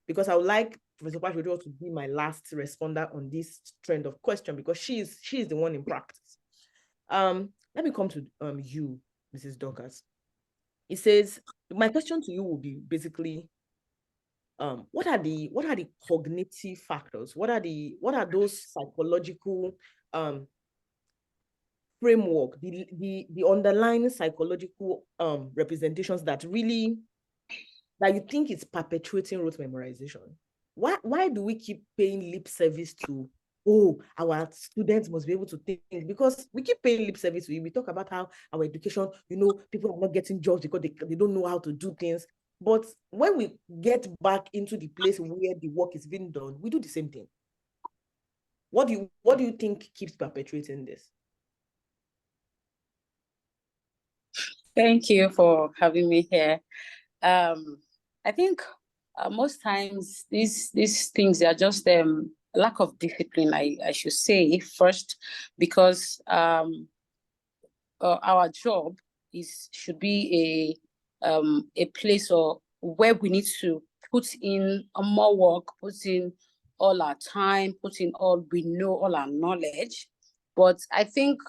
because I would like Professor Fakuju to be my last responder on this trend of question, because she is the one in practice. Let me come to you, Mrs. Dorcas. It says, my question to you will be basically, what are the cognitive factors? What are those psychological framework, the underlying psychological representations that you think is perpetuating rote memorization? Why do we keep paying lip service to, our students must be able to think? Because we keep paying lip service to it. We talk about how our education, people are not getting jobs because they don't know how to do things. But when we get back into the place where the work is being done, we do the same thing. What do you think keeps perpetuating this? Thank you for having me here. I think most times these things are just lack of discipline, I should say, first, because our job should be a place where we need to put in more work, put in all our time, put in all we know, all our knowledge. But I think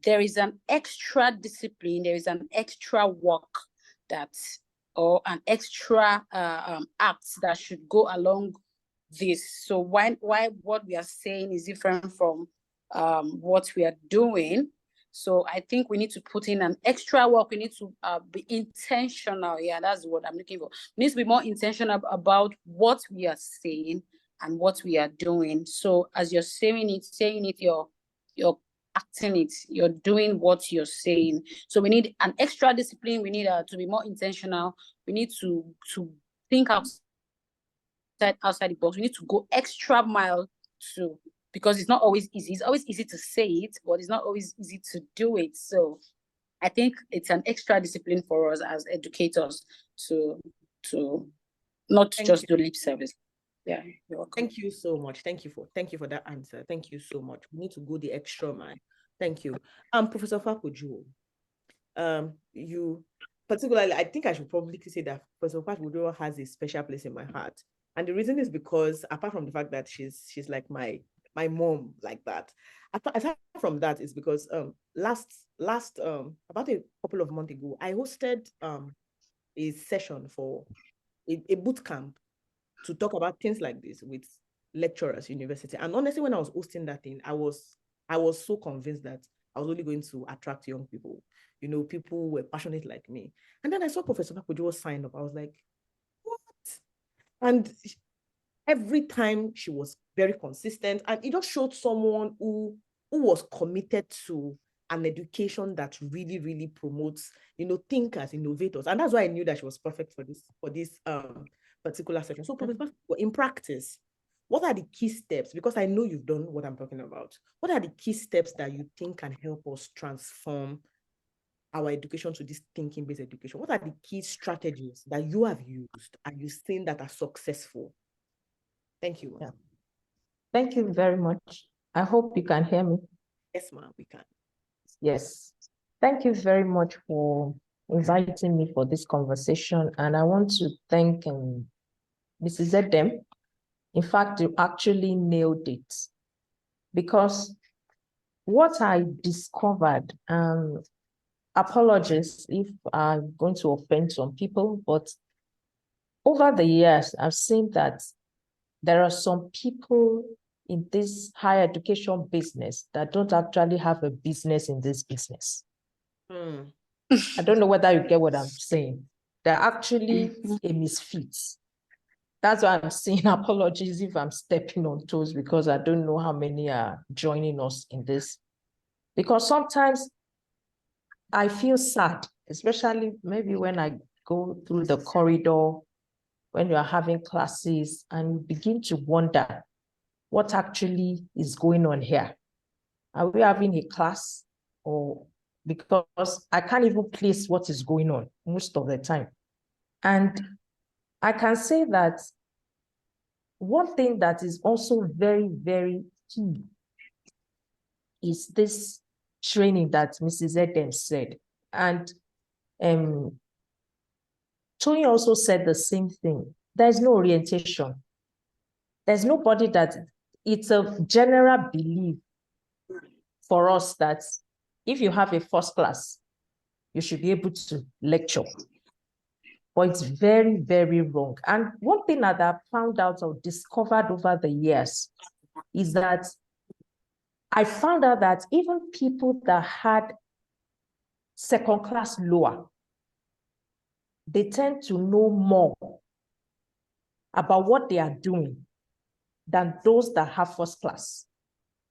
there is an extra discipline, there is an extra work or an extra acts that should go along this. So why what we are saying is different from what we are doing. So I think we need to put in an extra work. We need to be intentional. Yeah, that's what I'm looking for. We need to be more intentional about what we are saying and what we are doing. So as you're saying it, you're acting it, you're doing what you're saying. So we need an extra discipline. We need to be more intentional. We need to think outside the box. We need to go extra mile too, because it's not always easy. It's always easy to say it, but it's not always easy to do it. So I think it's an extra discipline for us as educators to not just do lip service. Yeah, you're welcome. Thank you so much. Thank you for that answer. Thank you so much. We need to go the extra mile. Thank you. Professor Fakuju, you particularly, I think I should probably say that Professor Fakuju has a special place in my heart. And the reason is because, apart from the fact that she's like my mom, like that, aside from that, is because last about a couple of months ago, I hosted a session for a boot camp to talk about things like this with lecturers, university. And honestly, when I was hosting that thing, I was so convinced that I was only going to attract young people, people who were passionate like me. And then I saw Professor Fakuju sign up. I was like, what? And every time she was very consistent, and it just showed someone who was committed to an education that really, really promotes, thinkers, innovators. And that's why I knew that she was perfect for this particular session. So, Professor, in practice, what are the key steps? Because I know you've done what I'm talking about. What are the key steps that you think can help us transform our education to this thinking-based education? What are the key strategies that you have used and you've seen that are successful? Thank you. Yeah. Thank you very much. I hope you can hear me. Yes, ma'am, we can. Yes. Thank you very much for inviting me for this conversation. And I want to thank Mrs. Edem. In fact, you actually nailed it. Because what I discovered, apologies if I'm going to offend some people, but over the years, I've seen that there are some people in this higher education business that don't actually have a business in this business. I don't know whether you get what I'm saying. They're actually a misfit. That's why I'm saying apologies if I'm stepping on toes, because I don't know how many are joining us in this. Because sometimes I feel sad, especially maybe when I go through the corridor, when you are having classes, and you begin to wonder what actually is going on here. Are we having a class? Or because I can't even place what is going on most of the time. And I can say that one thing that is also very, very key is this training that Mrs. Eden said. And Tony also said the same thing. There's no orientation. There's nobody that, it's a general belief for us that if you have a first class, you should be able to lecture. But it's very, very wrong. And one thing that I found out or discovered over the years is that I found out that even people that had second class lower, they tend to know more about what they are doing than those that have first class.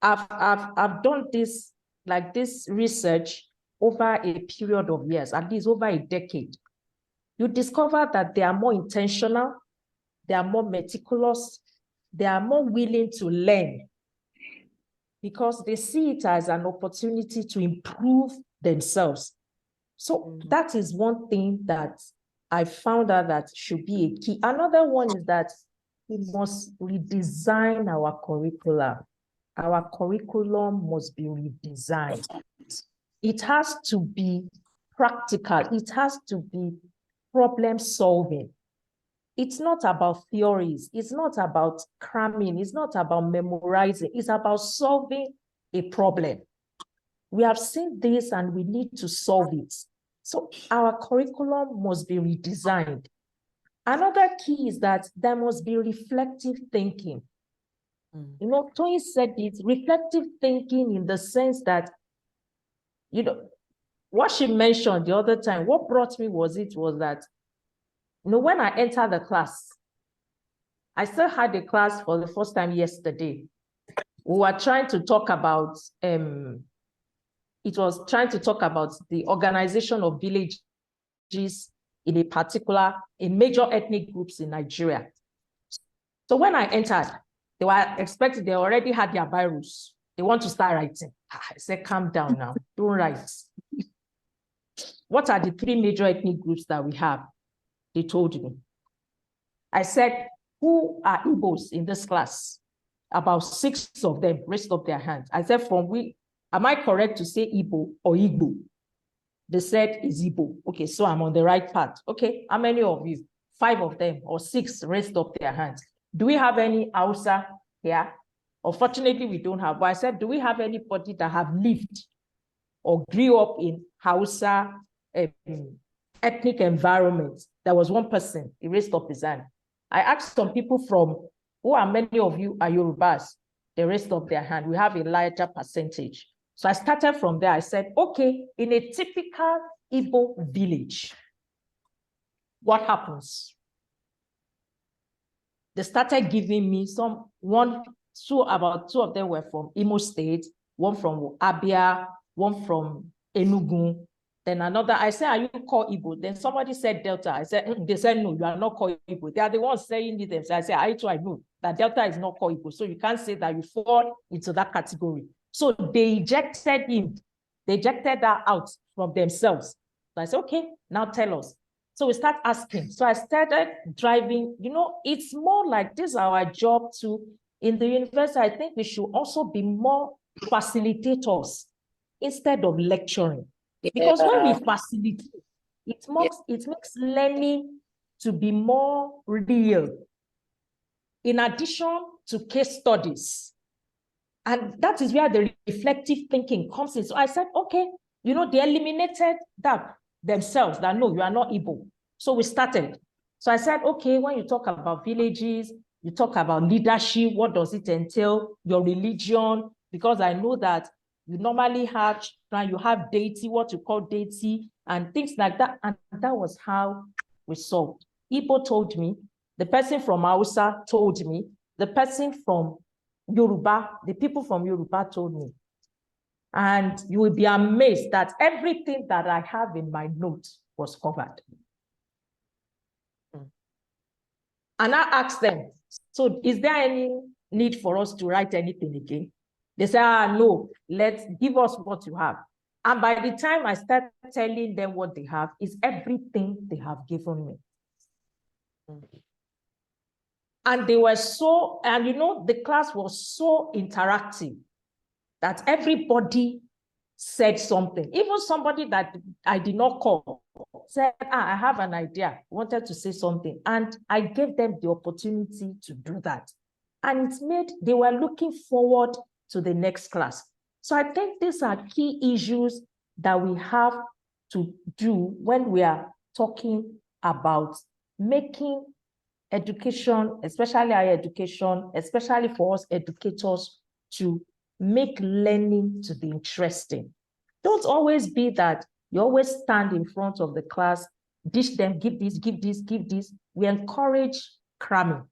I've done this, like this research over a period of years, at least over a decade. You discover that they are more intentional, they are more meticulous, they are more willing to learn because they see it as an opportunity to improve themselves. So that is one thing that I found out that should be a key. Another one is that we must redesign our curricula. Our curriculum must be redesigned. It has to be practical. It has to be problem solving. It's not about theories. It's not about cramming. It's not about memorizing. It's about solving a problem. We have seen this and we need to solve it. So our curriculum must be redesigned. Another key is that there must be reflective thinking. You know, Tony said it, reflective thinking in the sense that, you know, what she mentioned the other time, what brought me was that, you know, when I entered the class, I still had a class for the first time yesterday. We were trying to talk about, it was trying to talk about the organization of villages in in major ethnic groups in Nigeria. So when I entered, they were expecting, they already had their virus. They want to start writing. I said, calm down now, don't write. What are the 3 major ethnic groups that we have? They told me. I said, who are Igbos in this class? About 6 of them raised up their hands. I said, am I correct to say Igbo or Igbo? They said, it's Igbo. Okay, so I'm on the right path. Okay, how many of you? 5 of them or 6 raised up their hands. Do we have any Hausa here? Unfortunately, we don't have. But I said, do we have anybody that have lived or grew up in Hausa ethnic environment? There was one person, he raised up his hand. I asked some people who are many of you are Yorubas? They raised up their hand. We have a larger percentage. So I started from there. I said, okay, in a typical Igbo village, what happens? They started giving me about 2 of them were from Imo State, one from Abia, one from Enugu. Then another, I said, are you called Igbo? Then somebody said Delta. I said, they said, no, you are not called Igbo. They are the ones saying it themselves. I said, I know that Delta is not called Igbo. So you can't say that you fall into that category. So they ejected him. They ejected that out from themselves. So I said, okay, now tell us. So we start asking. So I started driving. You know, it's more like this is our job too. In the university, I think we should also be more facilitators instead of lecturing. Because when we facilitate, it makes learning to be more real, in addition to case studies. And that is where the reflective thinking comes in. So I said, okay, you know, they eliminated that themselves, that no, you are not Igbo. So we started. So I said, okay, when you talk about villages, you talk about leadership, what does it entail? Your religion, because I know that you normally have, you have deity, what you call deity, and things like that. And that was how we solved. Igbo told me, the person from Hausa told me, the person from Yoruba, the people from Yoruba told me. And you will be amazed that everything that I have in my notes was covered. And I asked them, so is there any need for us to write anything again? They said, no, let's give us what you have. And by the time I start telling them what they have, is everything they have given me. And they were so, and you know, the class was so interactive that everybody said something. Even somebody that I did not call said, I have an idea, wanted to say something. And I gave them the opportunity to do that. And it made, they were looking forward to the next class. So I think these are key issues that we have to do when we are talking about making education, especially higher education, especially for us educators, to make learning to be interesting. Don't always be that you always stand in front of the class, dish them, give this, give this, give this. We encourage cramming.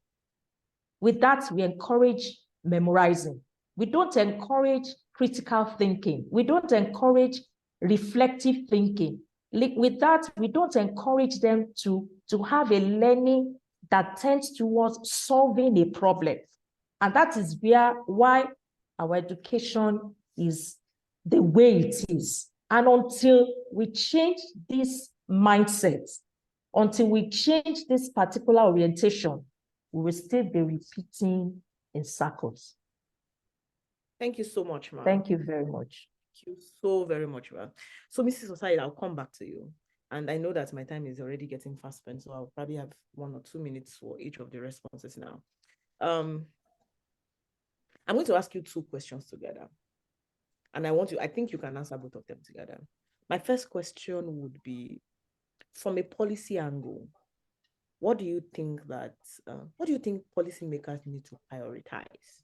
With that, we encourage memorizing. We don't encourage critical thinking. We don't encourage reflective thinking. With that, we don't encourage them to have a learning that tends towards solving a problem. And that is why our education is the way it is. And until we change this mindset, until we change this particular orientation, we will still be repeating in circles. Thank you so much, ma'am. Thank you very much. Thank you so very much, ma'am. So, Mrs. Osai, I'll come back to you. And I know that my time is already getting fast spent, so I'll probably have 1 or 2 minutes for each of the responses now. I'm going to ask you 2 questions together. And I think you can answer both of them together. My first question would be, from a policy angle, what do you think policymakers need to prioritize?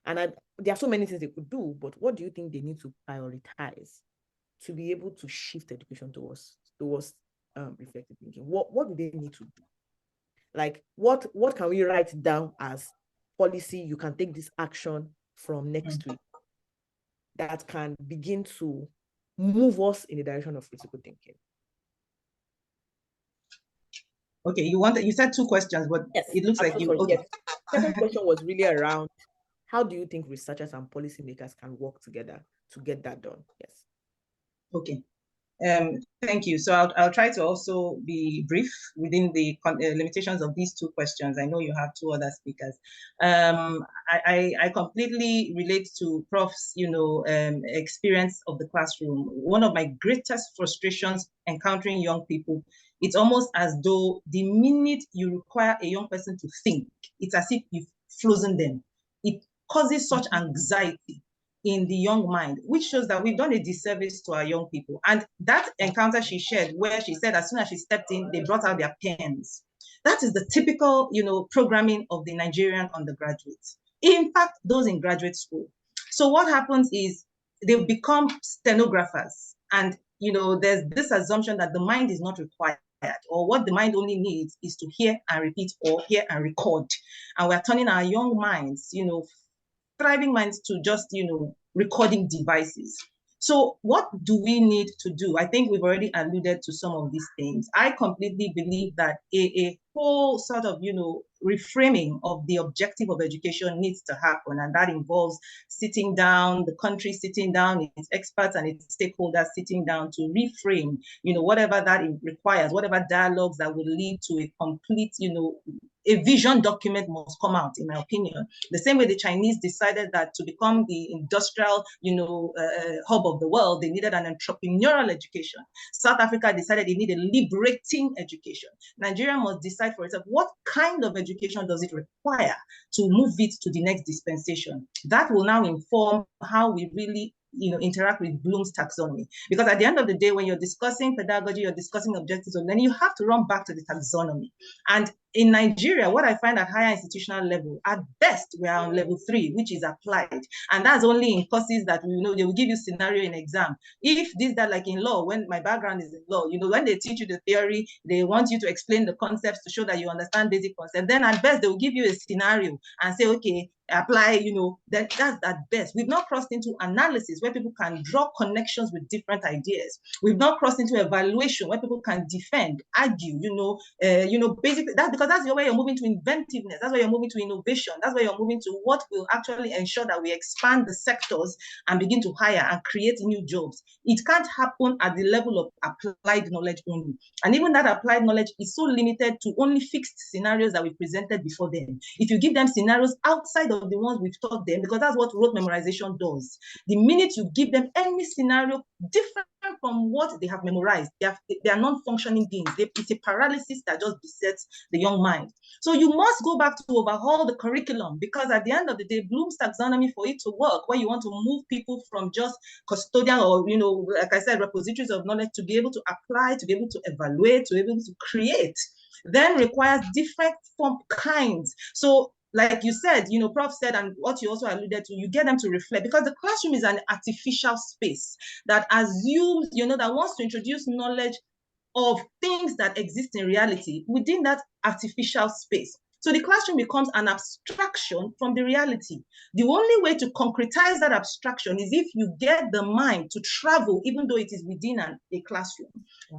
And there are so many things they could do, but what do you think they need to prioritize to be able to shift education towards reflective thinking? What do they need to do? Like, what can we write down as policy? You can take this action from next week that can begin to move us in the direction of critical thinking. Okay, you said 2 questions, but yes, it looks like you. Okay. Yes. Second question was really around, how do you think researchers and policymakers can work together to get that done? Yes. Okay. Thank you. So I'll try to also be brief within the limitations of these 2 questions. I know you have 2 other speakers. I completely relate to Prof's, experience of the classroom. One of my greatest frustrations encountering young people, it's almost as though the minute you require a young person to think, it's as if you've frozen them. It causes such anxiety in the young mind, which shows that we've done a disservice to our young people. And that encounter she shared, where she said as soon as she stepped in, they brought out their pens. That is the typical, programming of the Nigerian undergraduates. In fact, those in graduate school. So what happens is they become stenographers. And, there's this assumption that the mind is not required, or what the mind only needs is to hear and repeat or hear and record. And we're turning our young minds, thriving minds to just, recording devices. So what do we need to do? I think we've already alluded to some of these things. I completely believe that a whole sort of, reframing of the objective of education needs to happen. And that involves sitting down, the country sitting down, its experts and its stakeholders sitting down to reframe, whatever that requires, whatever dialogues that will lead to a complete, a vision document must come out, in my opinion. The same way the Chinese decided that to become the industrial, hub of the world, they needed an entrepreneurial education. South Africa decided they need a liberating education. Nigeria must decide for itself what kind of education does it require to move it to the next dispensation. That will now inform how we really interact with Bloom's taxonomy. Because at the end of the day, when you're discussing pedagogy, you're discussing objectives of learning, you have to run back to the taxonomy. And in Nigeria, what I find at higher institutional level, at best, we are on level 3, which is applied. And that's only in courses that, they will give you scenario in exam. If this, that, like in law, when my background is in law, when they teach you the theory, they want you to explain the concepts to show that you understand basic concepts. Then at best, they will give you a scenario and say, okay, apply, that's at best. We've not crossed into analysis where people can draw connections with different ideas. We've not crossed into evaluation where people can defend, argue, basically that, because that's the way you're moving to inventiveness. That's where you're moving to innovation. That's where you're moving to what will actually ensure that we expand the sectors and begin to hire and create new jobs. It can't happen at the level of applied knowledge only. And even that applied knowledge is so limited to only fixed scenarios that we presented before them. If you give them scenarios outside of the ones we've taught them, because that's what rote memorization does. The minute you give them any scenario different from what they have memorized, they are non-functioning beings. It's a paralysis that just besets the young mind. So you must go back to overhaul the curriculum, because at the end of the day, Bloom's taxonomy, for it to work, where you want to move people from just custodian or, like I said, repositories of knowledge to be able to apply, to be able to evaluate, to be able to create, then requires different form kinds. So like you said, Prof said, and what you also alluded to, you get them to reflect, because the classroom is an artificial space that assumes, that wants to introduce knowledge of things that exist in reality within that artificial space. So the classroom becomes an abstraction from the reality. The only way to concretize that abstraction is if you get the mind to travel, even though it is within a classroom.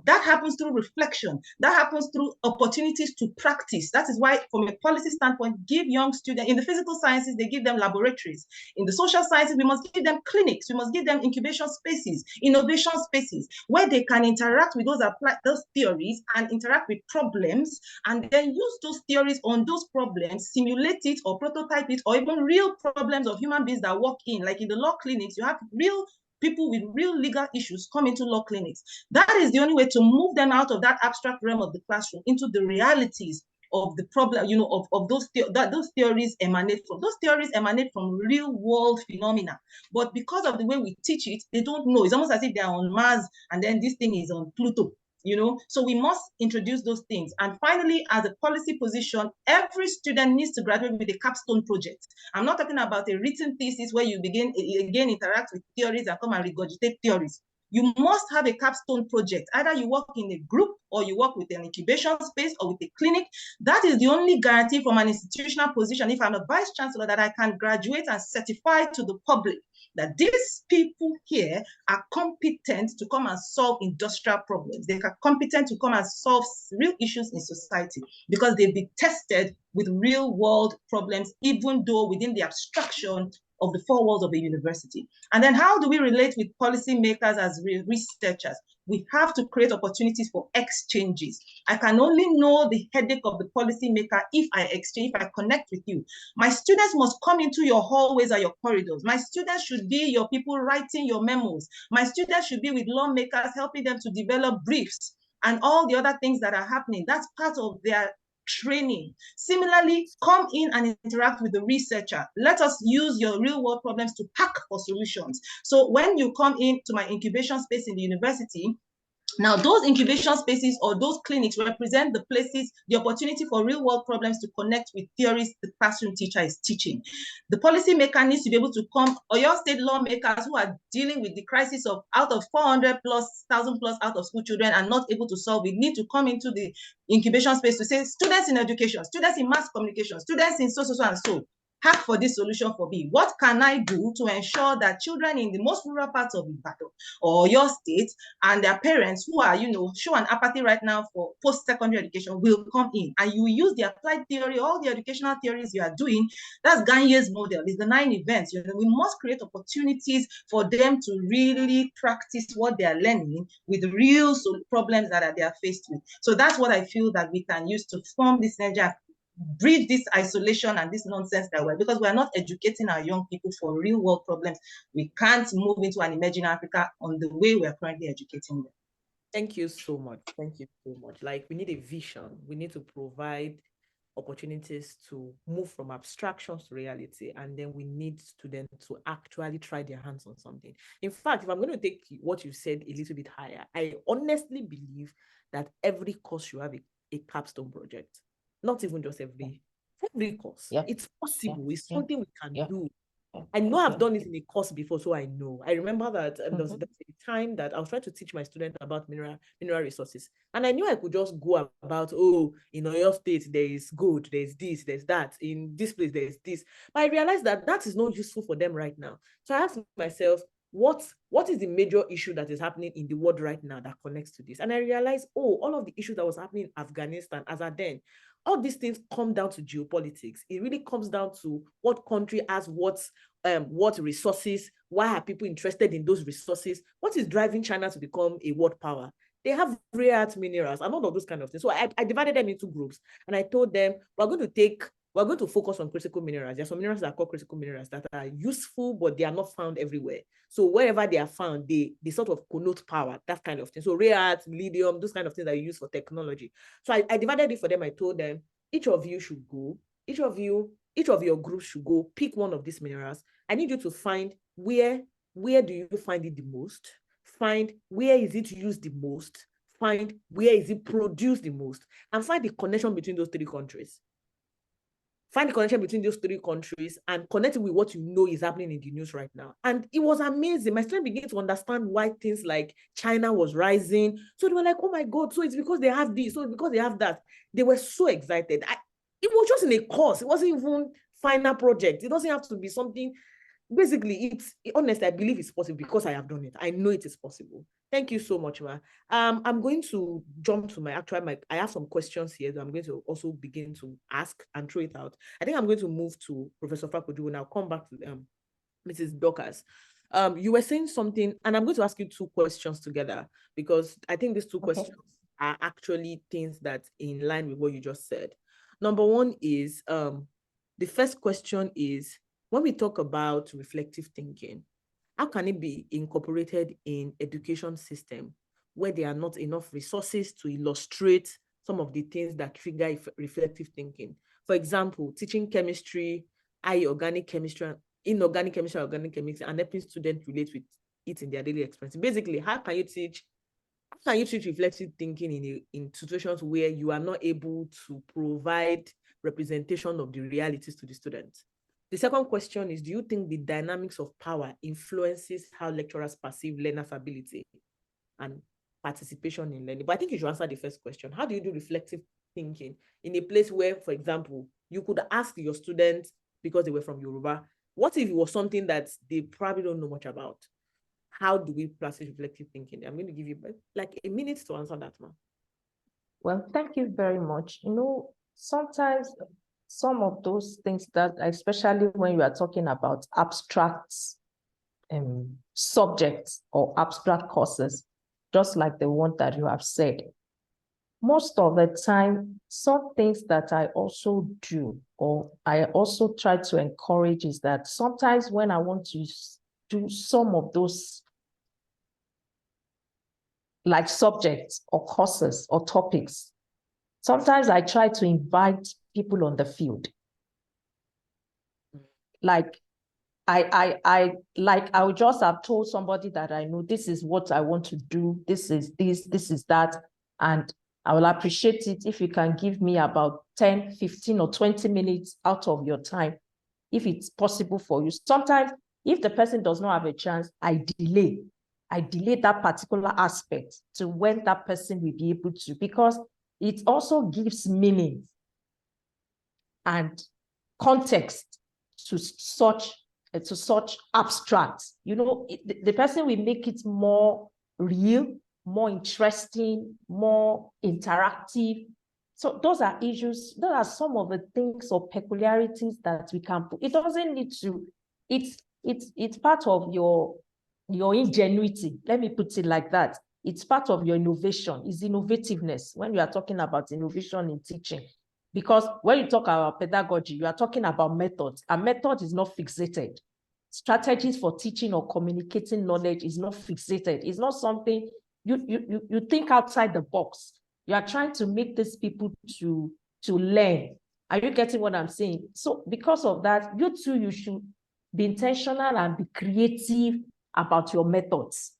That happens through reflection. That happens through opportunities to practice. That is why, from a policy standpoint, give young students, in the physical sciences, they give them laboratories. In the social sciences, we must give them clinics. We must give them incubation spaces, innovation spaces, where they can interact with those theories and interact with problems, and then use those theories on those problems, simulate it or prototype it, or even real problems of human beings that walk in. Like in the law clinics, you have real people with real legal issues come into law clinics. That is the only way to move them out of that abstract realm of the classroom into the realities of the problem, of those theories emanate from. Those theories emanate from real world phenomena. But because of the way we teach it, they don't know. It's almost as if they're on Mars and then this thing is on Pluto. So we must introduce those things. And finally, as a policy position, every student needs to graduate with a capstone project. I'm not talking about a written thesis where you again interact with theories and come and regurgitate theories. You must have a capstone project. Either you work in a group or you work with an incubation space or with a clinic. That is the only guarantee from an institutional position, if I'm a vice chancellor, that I can graduate and certify to the public that these people here are competent to come and solve industrial problems. They are competent to come and solve real issues in society because they've been tested with real world problems, even though within the abstraction of the four walls of a university. And then how do we relate with policymakers as researchers? We have to create opportunities for exchanges. I can only know the headache of the policymaker if I exchange, if I connect with you. My students must come into your hallways or your corridors. My students should be your people writing your memos. My students should be with lawmakers, helping them to develop briefs and all the other things that are happening. That's part of their training. Similarly, come in and interact with the researcher. Let us use your real world problems to pack for solutions. So when you come into my incubation space in the university, now those incubation spaces or those clinics represent the places, the opportunity for real world problems to connect with theories the classroom teacher is teaching. The policymaker needs to be able to come, or your state lawmakers who are dealing with the crisis of out of 400 plus, 1,000 plus out of school children and not able to solve it, need to come into the incubation space to say, students in education, students in mass communication, students in so and so. Ask for this solution for B. What can I do to ensure that children in the most rural parts of Ibadan or your state and their parents who are, show an apathy right now for post-secondary education will come in, and you use the applied theory, all the educational theories you are doing. That's Gagne's model. It's the 9 events. We must create opportunities for them to really practice what they are learning with real problems that they are faced with. So that's what I feel that we can use to form this energy, bridge this isolation and this nonsense that because we are not educating our young people for real world problems. We can't move into an emerging Africa on the way we are currently educating them. Thank you so much. Thank you so much. Like, we need a vision. We need to provide opportunities to move from abstractions to reality, and then we need students to actually try their hands on something. In fact, if I'm going to take what you said a little bit higher, I honestly believe that every course should have a capstone project. Not even just every course. Yeah. It's possible. Yeah. It's something we can do. Yeah. I know I've done it in a course before, so I know. I remember that there was a time that I was trying to teach my students about mineral resources. And I knew I could just go about, in your state, there is gold, there's this, there's that. In this place, there's this. But I realized that that is not useful for them right now. So I asked myself, what is the major issue that is happening in the world right now that connects to this? And I realized, all of the issues that was happening in Afghanistan as at then, all these things come down to geopolitics. It really comes down to what country has what resources, why are people interested in those resources, what is driving China to become a world power. They have rare earth minerals and all of those kind of things. So I divided them into groups, and I told them, we're going to focus on critical minerals. There are some minerals that are called critical minerals that are useful, but they are not found everywhere. So wherever they are found, they sort of connote power, that kind of thing. So rare earth, lithium, those kind of things that you use for technology. So I divided it for them. I told them, each of you should go, each of your groups should go pick one of these minerals. I need you to find where do you find it the most, find where is it used the most, find where is it produced the most, and find the connection between those 3 countries. Find the connection between those 3 countries and connect it with what you know is happening in the news right now. And it was amazing. My students began to understand why things like China was rising. So they were like, oh my God, so it's because they have this, so it's because they have that. They were so excited. It was just in a course. It wasn't even final project. It doesn't have to be something. Basically, honestly, I believe it's possible because I have done it. I know it is possible. Thank you so much, Ma. I'm going to jump to I have some questions here that I'm going to also begin to ask and throw it out. I think I'm going to move to Professor Fakoju, and I'll come back to Mrs. Dorcas. You were saying something, and I'm going to ask you 2 questions together, because I think these 2 questions are actually things that in line with what you just said. Number 1 is, the first question is, when we talk about reflective thinking, how can it be incorporated in education system where there are not enough resources to illustrate some of the things that trigger reflective thinking? For example, teaching chemistry, organic chemistry, inorganic chemistry, organic chemistry, and helping students relate with it in their daily experience. Basically, how can you teach reflective thinking in situations where you are not able to provide representation of the realities to the students? The second question is, do you think the dynamics of power influences how lecturers perceive learners' ability and participation in learning? But I think you should answer the first question. How do you do reflective thinking in a place where, for example, you could ask your students, because they were from Yoruba, what if it was something that they probably don't know much about? How do we practice reflective thinking? I'm going to give you like a minute to answer that, ma'am. Well, thank you very much. Sometimes some of those things that, especially when you are talking about abstract subjects or abstract courses, just like the one that you have said, most of the time, some things that I also do, or I also try to encourage, is that sometimes when I want to do some of those like subjects or courses or topics, sometimes I try to invite people on the field. Like I would just have told somebody that I know, this is what I want to do, this is that, and I will appreciate it if you can give me about 10, 15 or 20 minutes out of your time, if it's possible for you. Sometimes if the person does not have a chance, I delay that particular aspect to when that person will be able to, because it also gives meaning and context to such abstract. You know, the person will make it more real, more interesting, more interactive. So those are issues, those are some of the things or peculiarities that we can put. It doesn't need to, it's part of your ingenuity. Let me put it like that. It's part of your innovation, it's innovativeness when you are talking about innovation in teaching. Because when you talk about pedagogy, you are talking about methods. A method is not fixated. Strategies for teaching or communicating knowledge is not fixated. It's not something you think outside the box. You are trying to make these people to learn. Are you getting what I'm saying? So because of that, you too, you should be intentional and be creative about your methods,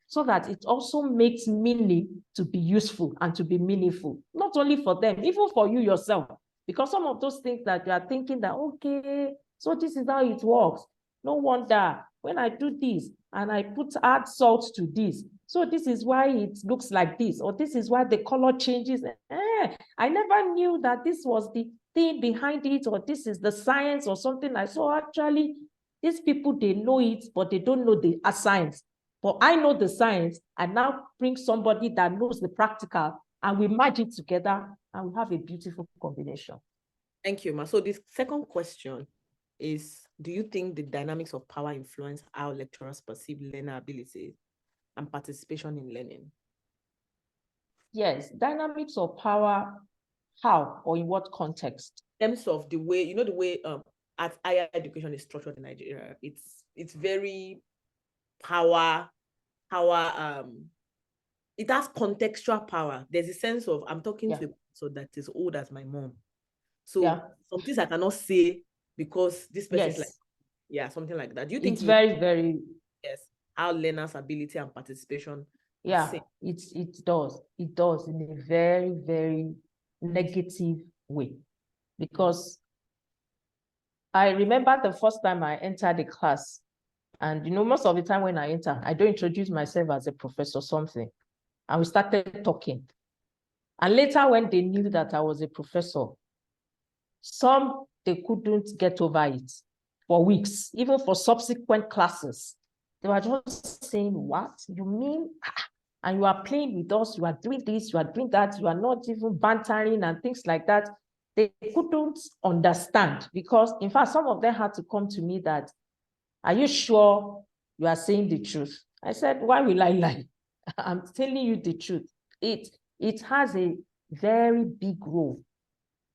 so that it also makes meaning to be useful and to be meaningful, not only for them, even for you yourself. Because some of those things that you are thinking that, okay, so this is how it works. No wonder when I do this and I add salt to this, so this is why it looks like this, or this is why the color changes. I never knew that this was the thing behind it, or this is the science or something like so. Actually, these people, they know it, but they don't know the science. But I know the science, and now bring somebody that knows the practical, and we merge it together, and we have a beautiful combination. Thank you, Ma. So this second question is, do you think the dynamics of power influence how lecturers perceive learner abilities and participation in learning? Yes, dynamics of power, how or in what context? In terms of the way, the way at higher education is structured in Nigeria, it's very power, it has contextual power. There's a sense of, I'm talking to a person that is old as my mom. So some things I cannot say because this person is like, something like that. Do you think it's very, very, how learners' ability and participation? It does in a very, very negative way. Because I remember the first time I entered the class, and most of the time when I enter, I don't introduce myself as a professor or something. And we started talking. And later when they knew that I was a professor, they couldn't get over it for weeks, even for subsequent classes. They were just saying, what? You mean? And you are playing with us, you are doing this, you are doing that, you are not even bantering and things like that. They couldn't understand, because in fact, some of them had to come to me that, are you sure you are saying the truth? I said, why will I lie? I'm telling you the truth. It has a very big role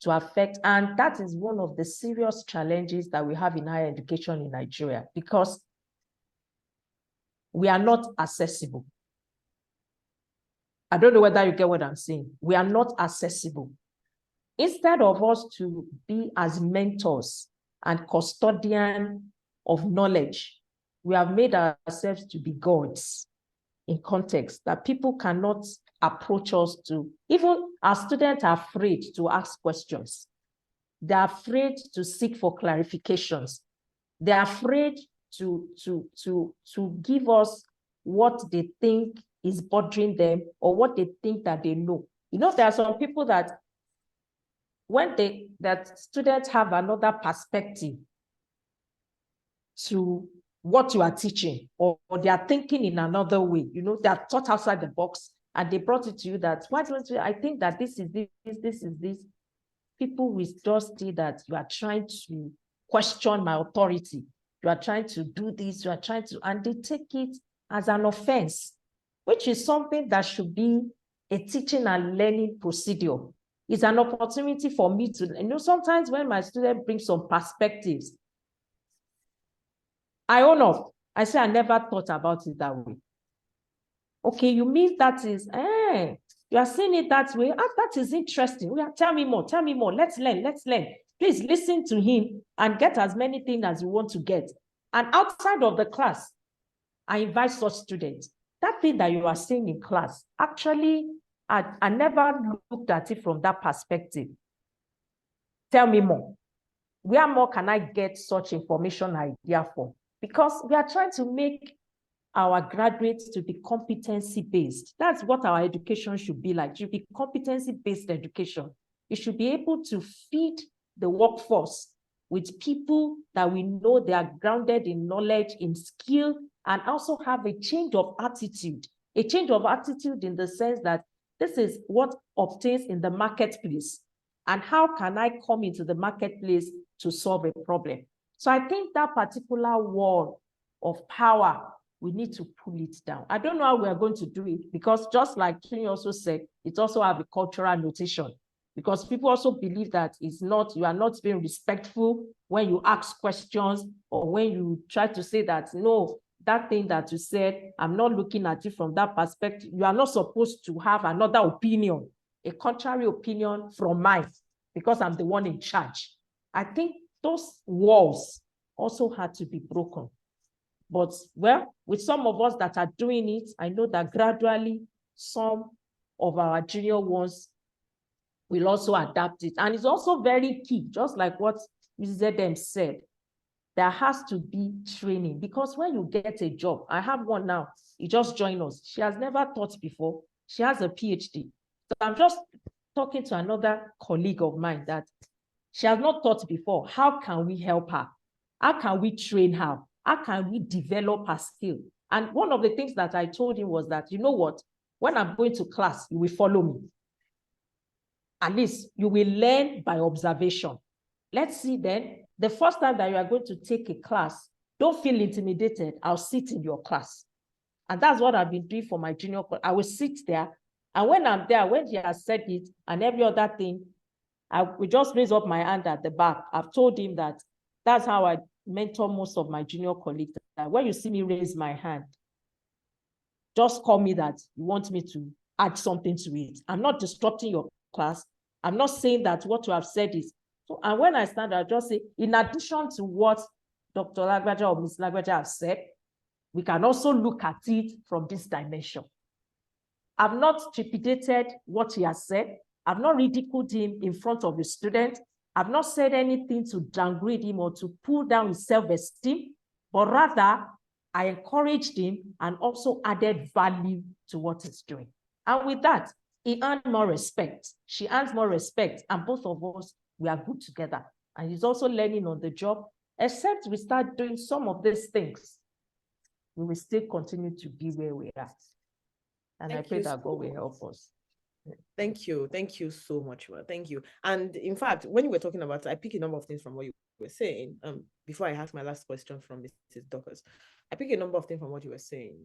to affect, and that is one of the serious challenges that we have in higher education in Nigeria, because we are not accessible. I don't know whether you get what I'm saying. We are not accessible. Instead of us to be as mentors and custodian of knowledge, we have made ourselves to be gods in context that people cannot approach us to. Even our students are afraid to ask questions. They're afraid to seek for clarifications. They're afraid to give us what they think is bothering them, or what they think that they know. There are some people that that students have another perspective to what you are teaching, or they are thinking in another way. They are thought outside the box, and they brought it to you that, why don't you, I think that this is this. People will just see that you are trying to question my authority. You are trying to do this, and they take it as an offense, which is something that should be a teaching and learning procedure. It's an opportunity for me to, sometimes when my student brings some perspectives, I own up. I say, I never thought about it that way. Okay, you mean that is, you are seeing it that way? That is interesting. Tell me more, let's learn. Please listen to him and get as many things as you want to get. And outside of the class, I invite such students. That thing that you are saying in class, actually, I never looked at it from that perspective. Tell me more. Where more can I get such information idea for? Because we are trying to make our graduates to be competency-based. That's what our education should be like. It should be competency-based education. It should be able to feed the workforce with people that we know they are grounded in knowledge, in skill, and also have a change of attitude. A change of attitude in the sense that this is what obtains in the marketplace. And how can I come into the marketplace to solve a problem? So I think that particular wall of power, we need to pull it down. I don't know how we are going to do it, because just like Trini also said, it also have a cultural notation, because people also believe that it's not, you are not being respectful when you ask questions, or when you try to say that, no, that thing that you said, I'm not looking at it from that perspective. You are not supposed to have another opinion, a contrary opinion from mine, because I'm the one in charge. I think those walls also had to be broken. But, well, with some of us that are doing it, I know that gradually some of our junior ones will also adapt it. And it's also very key, just like what Mrs. Edem said, there has to be training, because when you get a job, I have one now, he just joined us. She has never taught before. She has a PhD. So I'm just talking to another colleague of mine that she has not taught before. How can we help her? How can we train her? How can we develop her skill? And one of the things that I told him was that, you know what, when I'm going to class, you will follow me. At least you will learn by observation. Let's see then, the first time that you are going to take a class, don't feel intimidated. I'll sit in your class. And that's what I've been doing for my junior class. I will sit there. And when I'm there, when he has said it and every other thing, I will just raise up my hand at the back. I've told him that that's how I mentor most of my junior colleagues. That when you see me raise my hand, just call me that you want me to add something to it. I'm not disrupting your class. I'm not saying that what you have said is. So, and when I stand, I'll just say, in addition to what Dr. Lagbaja or Ms. Lagbaja have said, we can also look at it from this dimension. I've not trepidated what he has said. I've not ridiculed him in front of the student. I've not said anything to downgrade him or to pull down his self-esteem, but rather I encouraged him and also added value to what he's doing. And with that, he earned more respect. She earns more respect, and both of us, we are good together. And he's also learning on the job. Except we start doing some of these things, we will still continue to be where we are. And I pray that God will help us. Thank you. Thank you so much. Well, thank you. And in fact, when you were talking about, I picked a number of things from what you were saying. Before I ask my last question from Mrs. Dockers, I picked a number of things from what you were saying.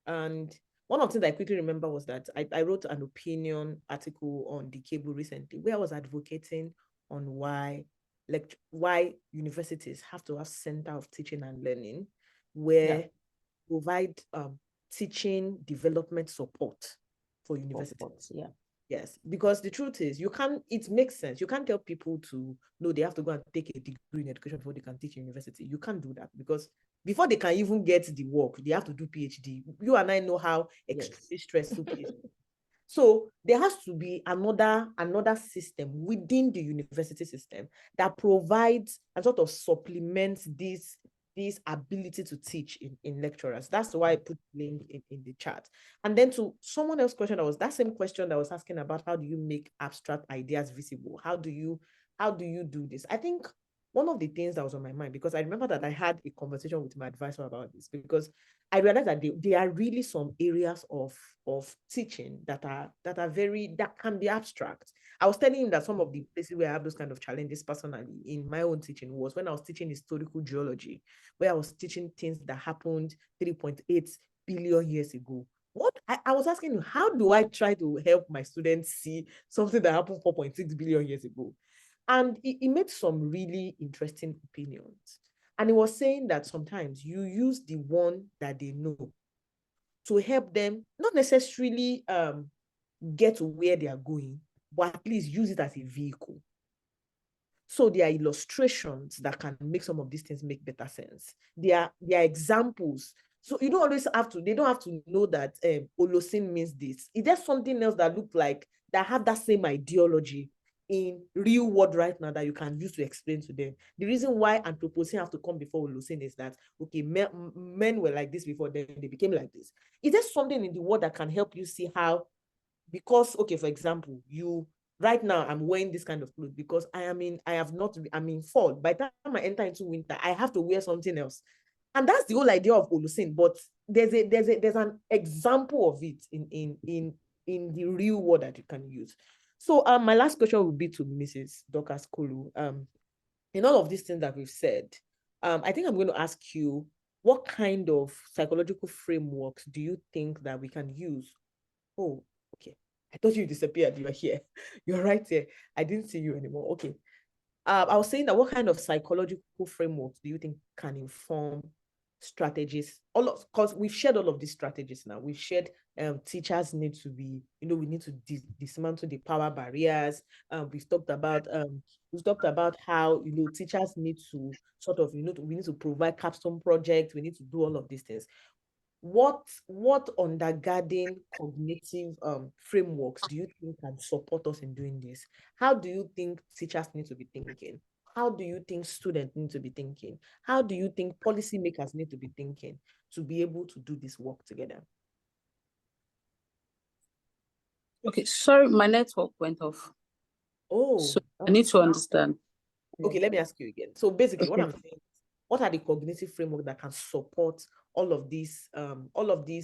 And one of the things I quickly remember was that I wrote an opinion article on the cable recently, where I was advocating on why universities have to have center of teaching and learning, where provide teaching development support for universities. Yes, because the truth is, it makes sense. You can't tell people to, no, they have to go and take a degree in education before they can teach in university. You can't do that, because before they can even get the work, they have to do PhD. You and I know how extremely stressful PhD. So there has to be another system within the university system that provides and sort of supplements this ability to teach in lecturers. That's why I put the link in the chat. And then to someone else's question, that was that same question that I was asking about, how do you make abstract ideas visible? How do you do this? I think one of the things that was on my mind, because I remember that I had a conversation with my advisor about this, because I realized that there are really some areas of teaching that can be abstract. I was telling him that some of the places where I have those kind of challenges personally in my own teaching was when I was teaching historical geology, where I was teaching things that happened 3.8 billion years ago. What I was asking him, how do I try to help my students see something that happened 4.6 billion years ago? And he made some really interesting opinions. And he was saying that sometimes you use the one that they know to help them, not necessarily get to where they are going, but at least use it as a vehicle. So there are illustrations that can make some of these things make better sense. There are examples. So you don't always have to, they don't have to know that Holocene means this. Is there something else that look like, that have that same ideology in real world right now that you can use to explain to them? The reason why Anthropocene have to come before Holocene is that, okay, men were like this before, then they became like this. Is there something in the world that can help you see how, because, okay, for example, you right now I'm wearing this kind of clothes because I'm in fall. By the time I enter into winter, I have to wear something else. And that's the whole idea of Olusin. But there's an example of it in the real world that you can use. So my last question would be to Mrs. Dorcas Kulu. In all of these things that we've said, I think I'm going to ask you, what kind of psychological frameworks do you think that we can use? Oh, okay. I thought you disappeared. You are here. You're right here. I didn't see you anymore. Okay. I was saying that what kind of psychological frameworks do you think can inform strategies? Because we've shared all of these strategies now. We've shared teachers need to be, we need to dismantle the power barriers. We've talked about how teachers need to sort of, we need to provide capstone projects. We need to do all of these things. What undergirding cognitive frameworks do you think can support us in doing this? How do you think teachers need to be thinking? How do you think students need to be thinking? How do you think policymakers need to be thinking to be able to do this work together? Okay, sorry, my network went off. Oh, so I need to understand. Okay, let me ask you again. So basically, what I'm saying, what are the cognitive frameworks that can support all of these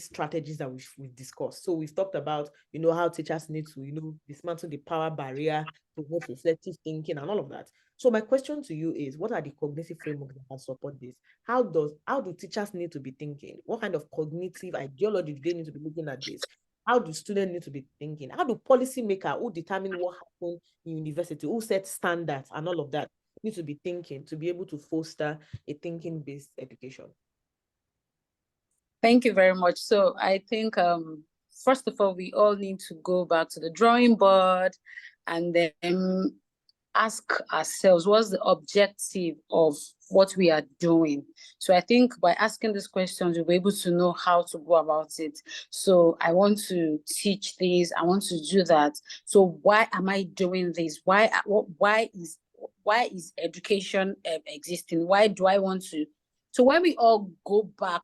strategies that we've discussed? So we've talked about, how teachers need to, dismantle the power barrier, promote reflective thinking and all of that. So my question to you is, what are the cognitive frameworks that can support this? How do teachers need to be thinking? What kind of cognitive ideology do they need to be looking at this? How do students need to be thinking? How do policymakers who determine what happens in university, who set standards and all of that, need to be thinking to be able to foster a thinking-based education? Thank you very much. So I think, first of all, we all need to go back to the drawing board and then ask ourselves, what's the objective of what we are doing? So I think by asking these questions, we'll be able to know how to go about it. So I want to teach this, I want to do that. So why am I doing this? Why is education existing? Why do I want to? So when we all go back,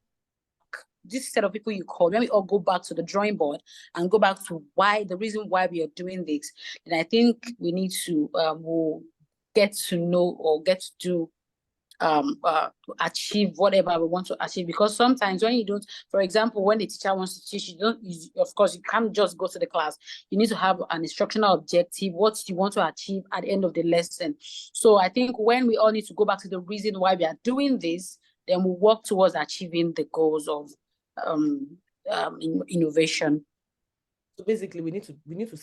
this set of people you call, when we all go back to the drawing board and go back to the reason why we are doing this, then I think we need to we'll get to know or get to do achieve whatever we want to achieve. Because sometimes when you don't, for example, when the teacher wants to teach, of course, you can't just go to the class. You need to have an instructional objective, what you want to achieve at the end of the lesson. So I think when we all need to go back to the reason why we are doing this, then we'll work towards achieving the goals of innovation. So basically, we need to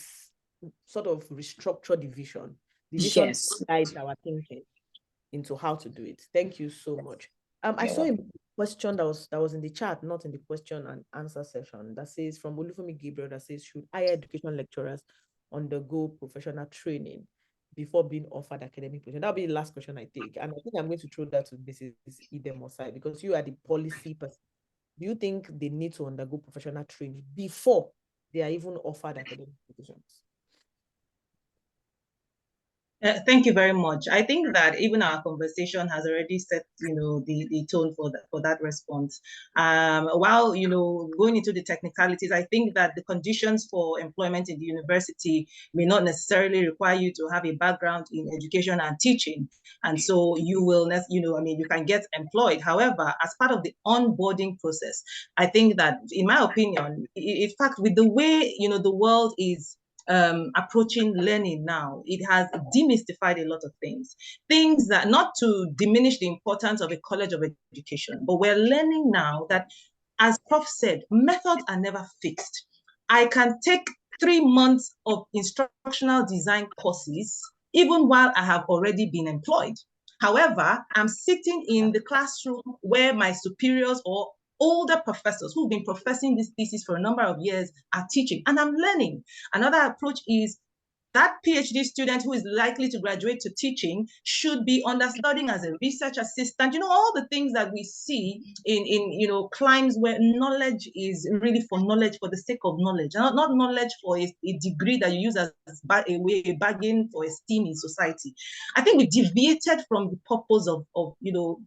sort of restructure the vision. The vision Yes. guides our thinking into how to do it. Thank you so much. I saw a question that was in the chat, not in the question and answer session, that says, from Olufemi Gabriel, that says, should higher education lecturers undergo professional training before being offered academic position? That'll be the last question I take. And I think I'm going to throw that to Mrs. Idem Osai, because you are the policy person. Do you think they need to undergo professional training before they are even offered academic positions? Thank you very much. I think that even our conversation has already set, the tone for that response. While, going into the technicalities, I think that the conditions for employment in the university may not necessarily require you to have a background in education and teaching. And so you will, you can get employed. However, as part of the onboarding process, I think that, in my opinion, in fact, with the way, the world is approaching learning now, it has demystified a lot of things that, not to diminish the importance of a college of education, but we're learning now that, as Prof said, methods are never fixed. I can take 3 months of instructional design courses even while I have already been employed. However, I'm sitting in the classroom where my superiors or older professors who've been professing this thesis for a number of years are teaching, and I'm learning. Another approach is that PhD student who is likely to graduate to teaching should be understudying as a research assistant. All the things that we see in climes where knowledge is really for knowledge for the sake of knowledge, not knowledge for a degree that you use as a bargain for esteem in society. I think we deviated from the purpose of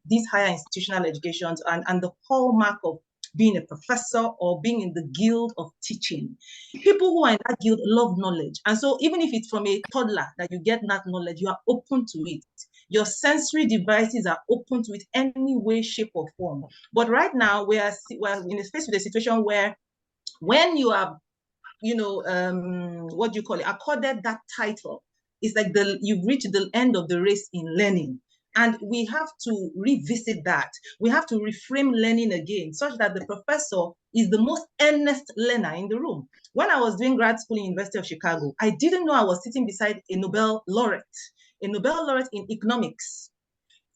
these higher institutional educations and the hallmark of being a professor or being in the guild of teaching. People who are in that guild love knowledge. And so even if it's from a toddler that you get that knowledge, you are open to it. Your sensory devices are open to it any way, shape, or form. But right now, we're in a space with a situation where when you are, what do you call it, accorded that title, it's like you've reached the end of the race in learning. And we have to revisit that. We have to reframe learning again, such that the professor is the most earnest learner in the room. When I was doing grad school in University of Chicago, I didn't know I was sitting beside a Nobel laureate in economics.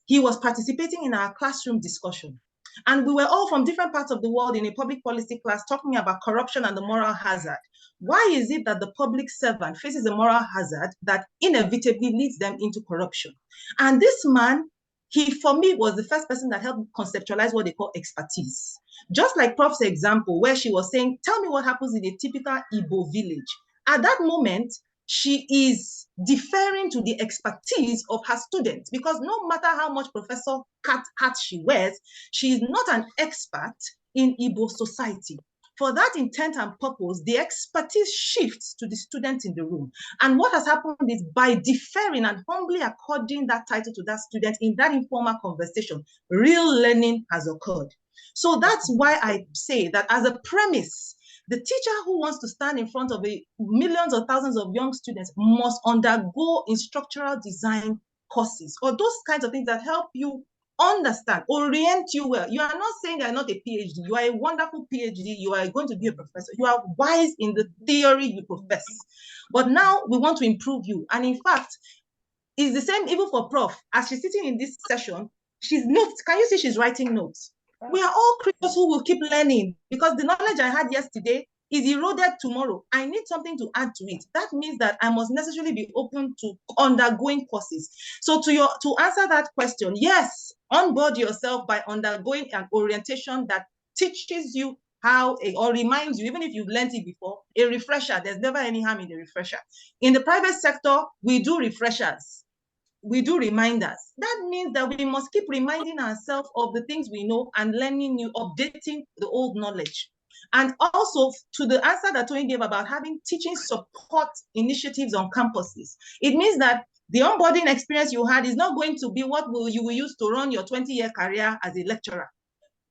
He was participating in our classroom discussion. And we were all from different parts of the world in a public policy class talking about corruption and the moral hazard. Why is it that the public servant faces a moral hazard that inevitably leads them into corruption? And this man, he, for me, was the first person that helped conceptualize what they call expertise. Just like Prof's example, where she was saying, tell me what happens in a typical Igbo village. At that moment, she is deferring to the expertise of her students, because no matter how much professor hat she wears, she is not an expert in Igbo society. For that intent and purpose, the expertise shifts to the student in the room. And what has happened is, by deferring and humbly according that title to that student in that informal conversation, real learning has occurred. So that's why I say that as a premise, the teacher who wants to stand in front of millions or thousands of young students must undergo instructional design courses, or those kinds of things that help you understand, orient you well. You are not saying you're not a PhD. You are a wonderful PhD. You are going to be a professor. You are wise in the theory you profess. But now we want to improve you. And in fact, it's the same even for Prof. As she's sitting in this session, she's notes. Can you see she's writing notes? We are all creatures who will keep learning, because the knowledge I had yesterday is eroded tomorrow. I need something to add to it. That means that I must necessarily be open to undergoing courses. So to answer that question, yes, onboard yourself by undergoing an orientation that teaches you how, or reminds you, even if you've learned it before, a refresher. There's never any harm in the refresher. In the private sector, we do refreshers. We do reminders. That means that we must keep reminding ourselves of the things we know and learning new, updating the old knowledge. And also, to the answer that Tony gave about having teaching support initiatives on campuses, it means that the onboarding experience you had is not going to be what you will use to run your 20-year career as a lecturer.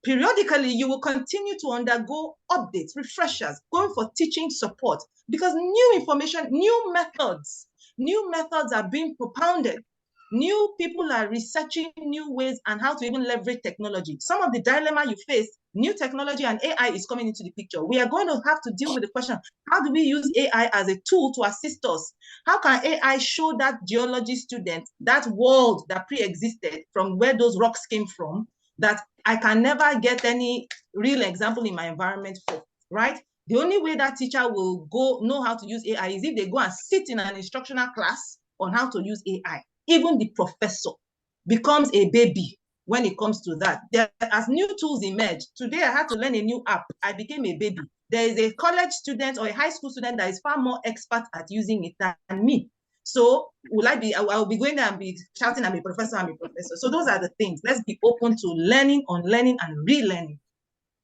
Periodically, you will continue to undergo updates, refreshers, going for teaching support, because new information, new methods are being propounded. New people are researching new ways and how to even leverage technology. Some of the dilemma you face, new technology and AI is coming into the picture. We are going to have to deal with the question, how do we use AI as a tool to assist us? How can AI show that geology student that world that pre-existed from where those rocks came from, that I can never get any real example in my environment for, right? The only way that teacher will know how to use AI is if they go and sit in an instructional class on how to use AI. Even the professor becomes a baby when it comes to that. As new tools emerge, today I had to learn a new app. I became a baby. There is a college student or a high school student that is far more expert at using it than me. So I'll be going there and be shouting, I'm a professor, I'm a professor. So those are the things. Let's be open to learning, unlearning, and relearning.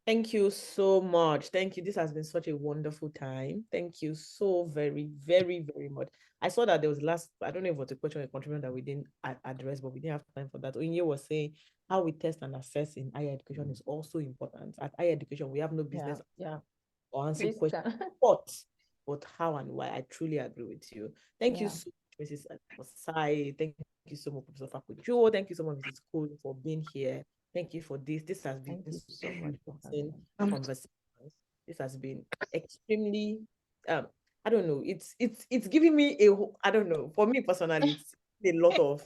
Thank you so much. Thank you. This has been such a wonderful time. Thank you so very, very, very much. I saw that there was I don't know if it was a question or a contribution that we didn't address, but we didn't have time for that. Onye was saying how we test and assess in higher education is also important. At higher education, we have no business or answer questions, but how and why. I truly agree with you. Thank you so much, Mrs. Osai. Thank you so much, Professor Fakujo. Thank you so much, Mrs. Cole, for being here. Thank you for this. This has been so much conversations. This has been extremely I don't know, it's giving me I don't know, for me personally, it's a lot of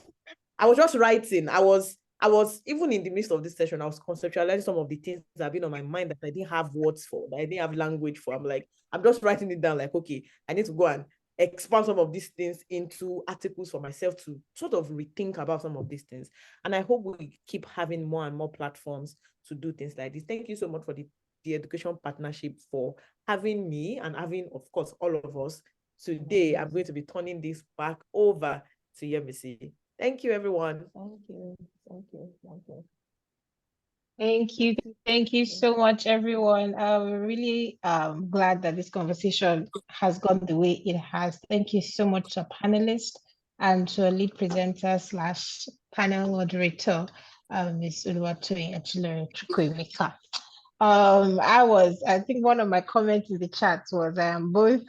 I was just writing. I was even in the midst of this session, I was conceptualizing some of the things that have been on my mind that I didn't have words for, that I didn't have language for. I'm just writing it down, like, okay, I need to go and expand some of these things into articles for myself to sort of rethink about some of these things. And I hope we keep having more and more platforms to do things like this. Thank you so much for the Education Partnership for having me and having, of course, all of us today. I'm going to be turning this back over to Yemisi. Thank you, everyone. Thank you. Thank you. Thank you. Thank you. Thank you so much, everyone. I'm really glad that this conversation has gone the way it has. Thank you so much to panelists and to our lead presenter slash panel moderator, Ms. Oluwatoyin Echilere Chukwuemeka. I think one of my comments in the chat was I am both,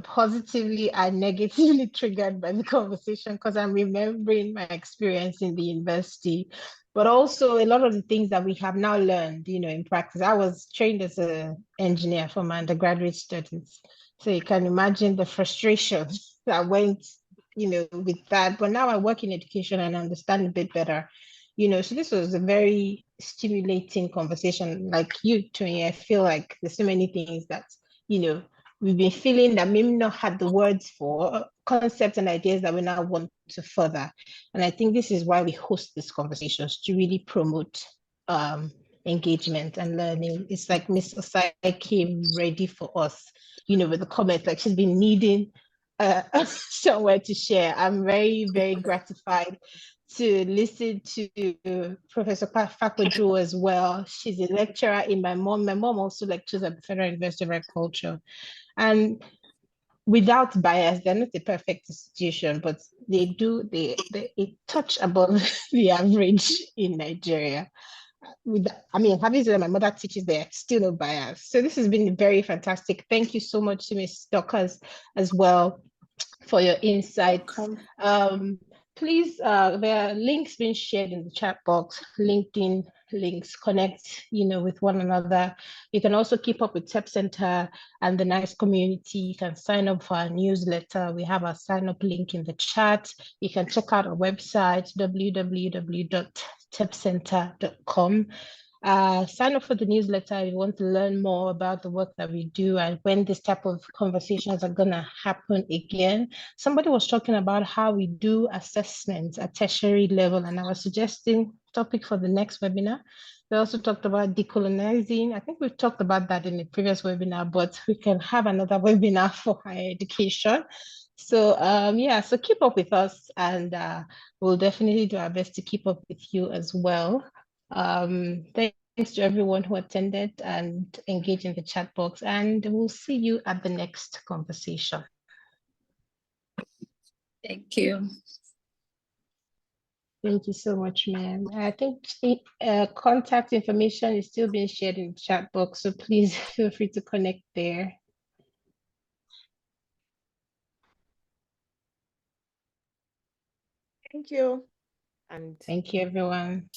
positively and negatively triggered by the conversation because I'm remembering my experience in the university, but also a lot of the things that we have now learned, in practice. I was trained as an engineer for my undergraduate studies. So you can imagine the frustration that went, with that. But now I work in education and understand a bit better. So this was a very stimulating conversation. Like you, Tony, I feel like there's so many things that, we've been feeling that maybe not had the words for, concepts and ideas that we now want to further. And I think this is why we host these conversations, to really promote engagement and learning. It's like Miss Osai came ready for us, with the comments, like she's been needing somewhere to share. I'm very, very gratified to listen to Professor Fakweju as well. She's a lecturer in my mom. My mom also lectures at the Federal University of Agriculture. And without bias, they're not a perfect institution, but they touch above the average in Nigeria. Having said that, my mother teaches there, still no bias. So this has been very fantastic. Thank you so much to Ms. Dockers as well for your insights. Please, there are links being shared in the chat box, LinkedIn links, connect, with one another. You can also keep up with TEP Center and the NICE community. You can sign up for our newsletter. We have our sign up link in the chat. You can check out our website, www.tepcenter.com. Sign up for the newsletter if you want to learn more about the work that we do and when this type of conversations are going to happen again. Somebody was talking about how we do assessments at tertiary level, and I was suggesting topic for the next webinar. We also talked about decolonizing. I think we've talked about that in the previous webinar, but we can have another webinar for higher education. So so keep up with us, and we'll definitely do our best to keep up with you as well. Thanks to everyone who attended and engaged in the chat box, and we'll see you at the next conversation. Thank you. Thank you so much, ma'am. I think contact information is still being shared in the chat box, so please feel free to connect there. Thank you. And thank you, everyone.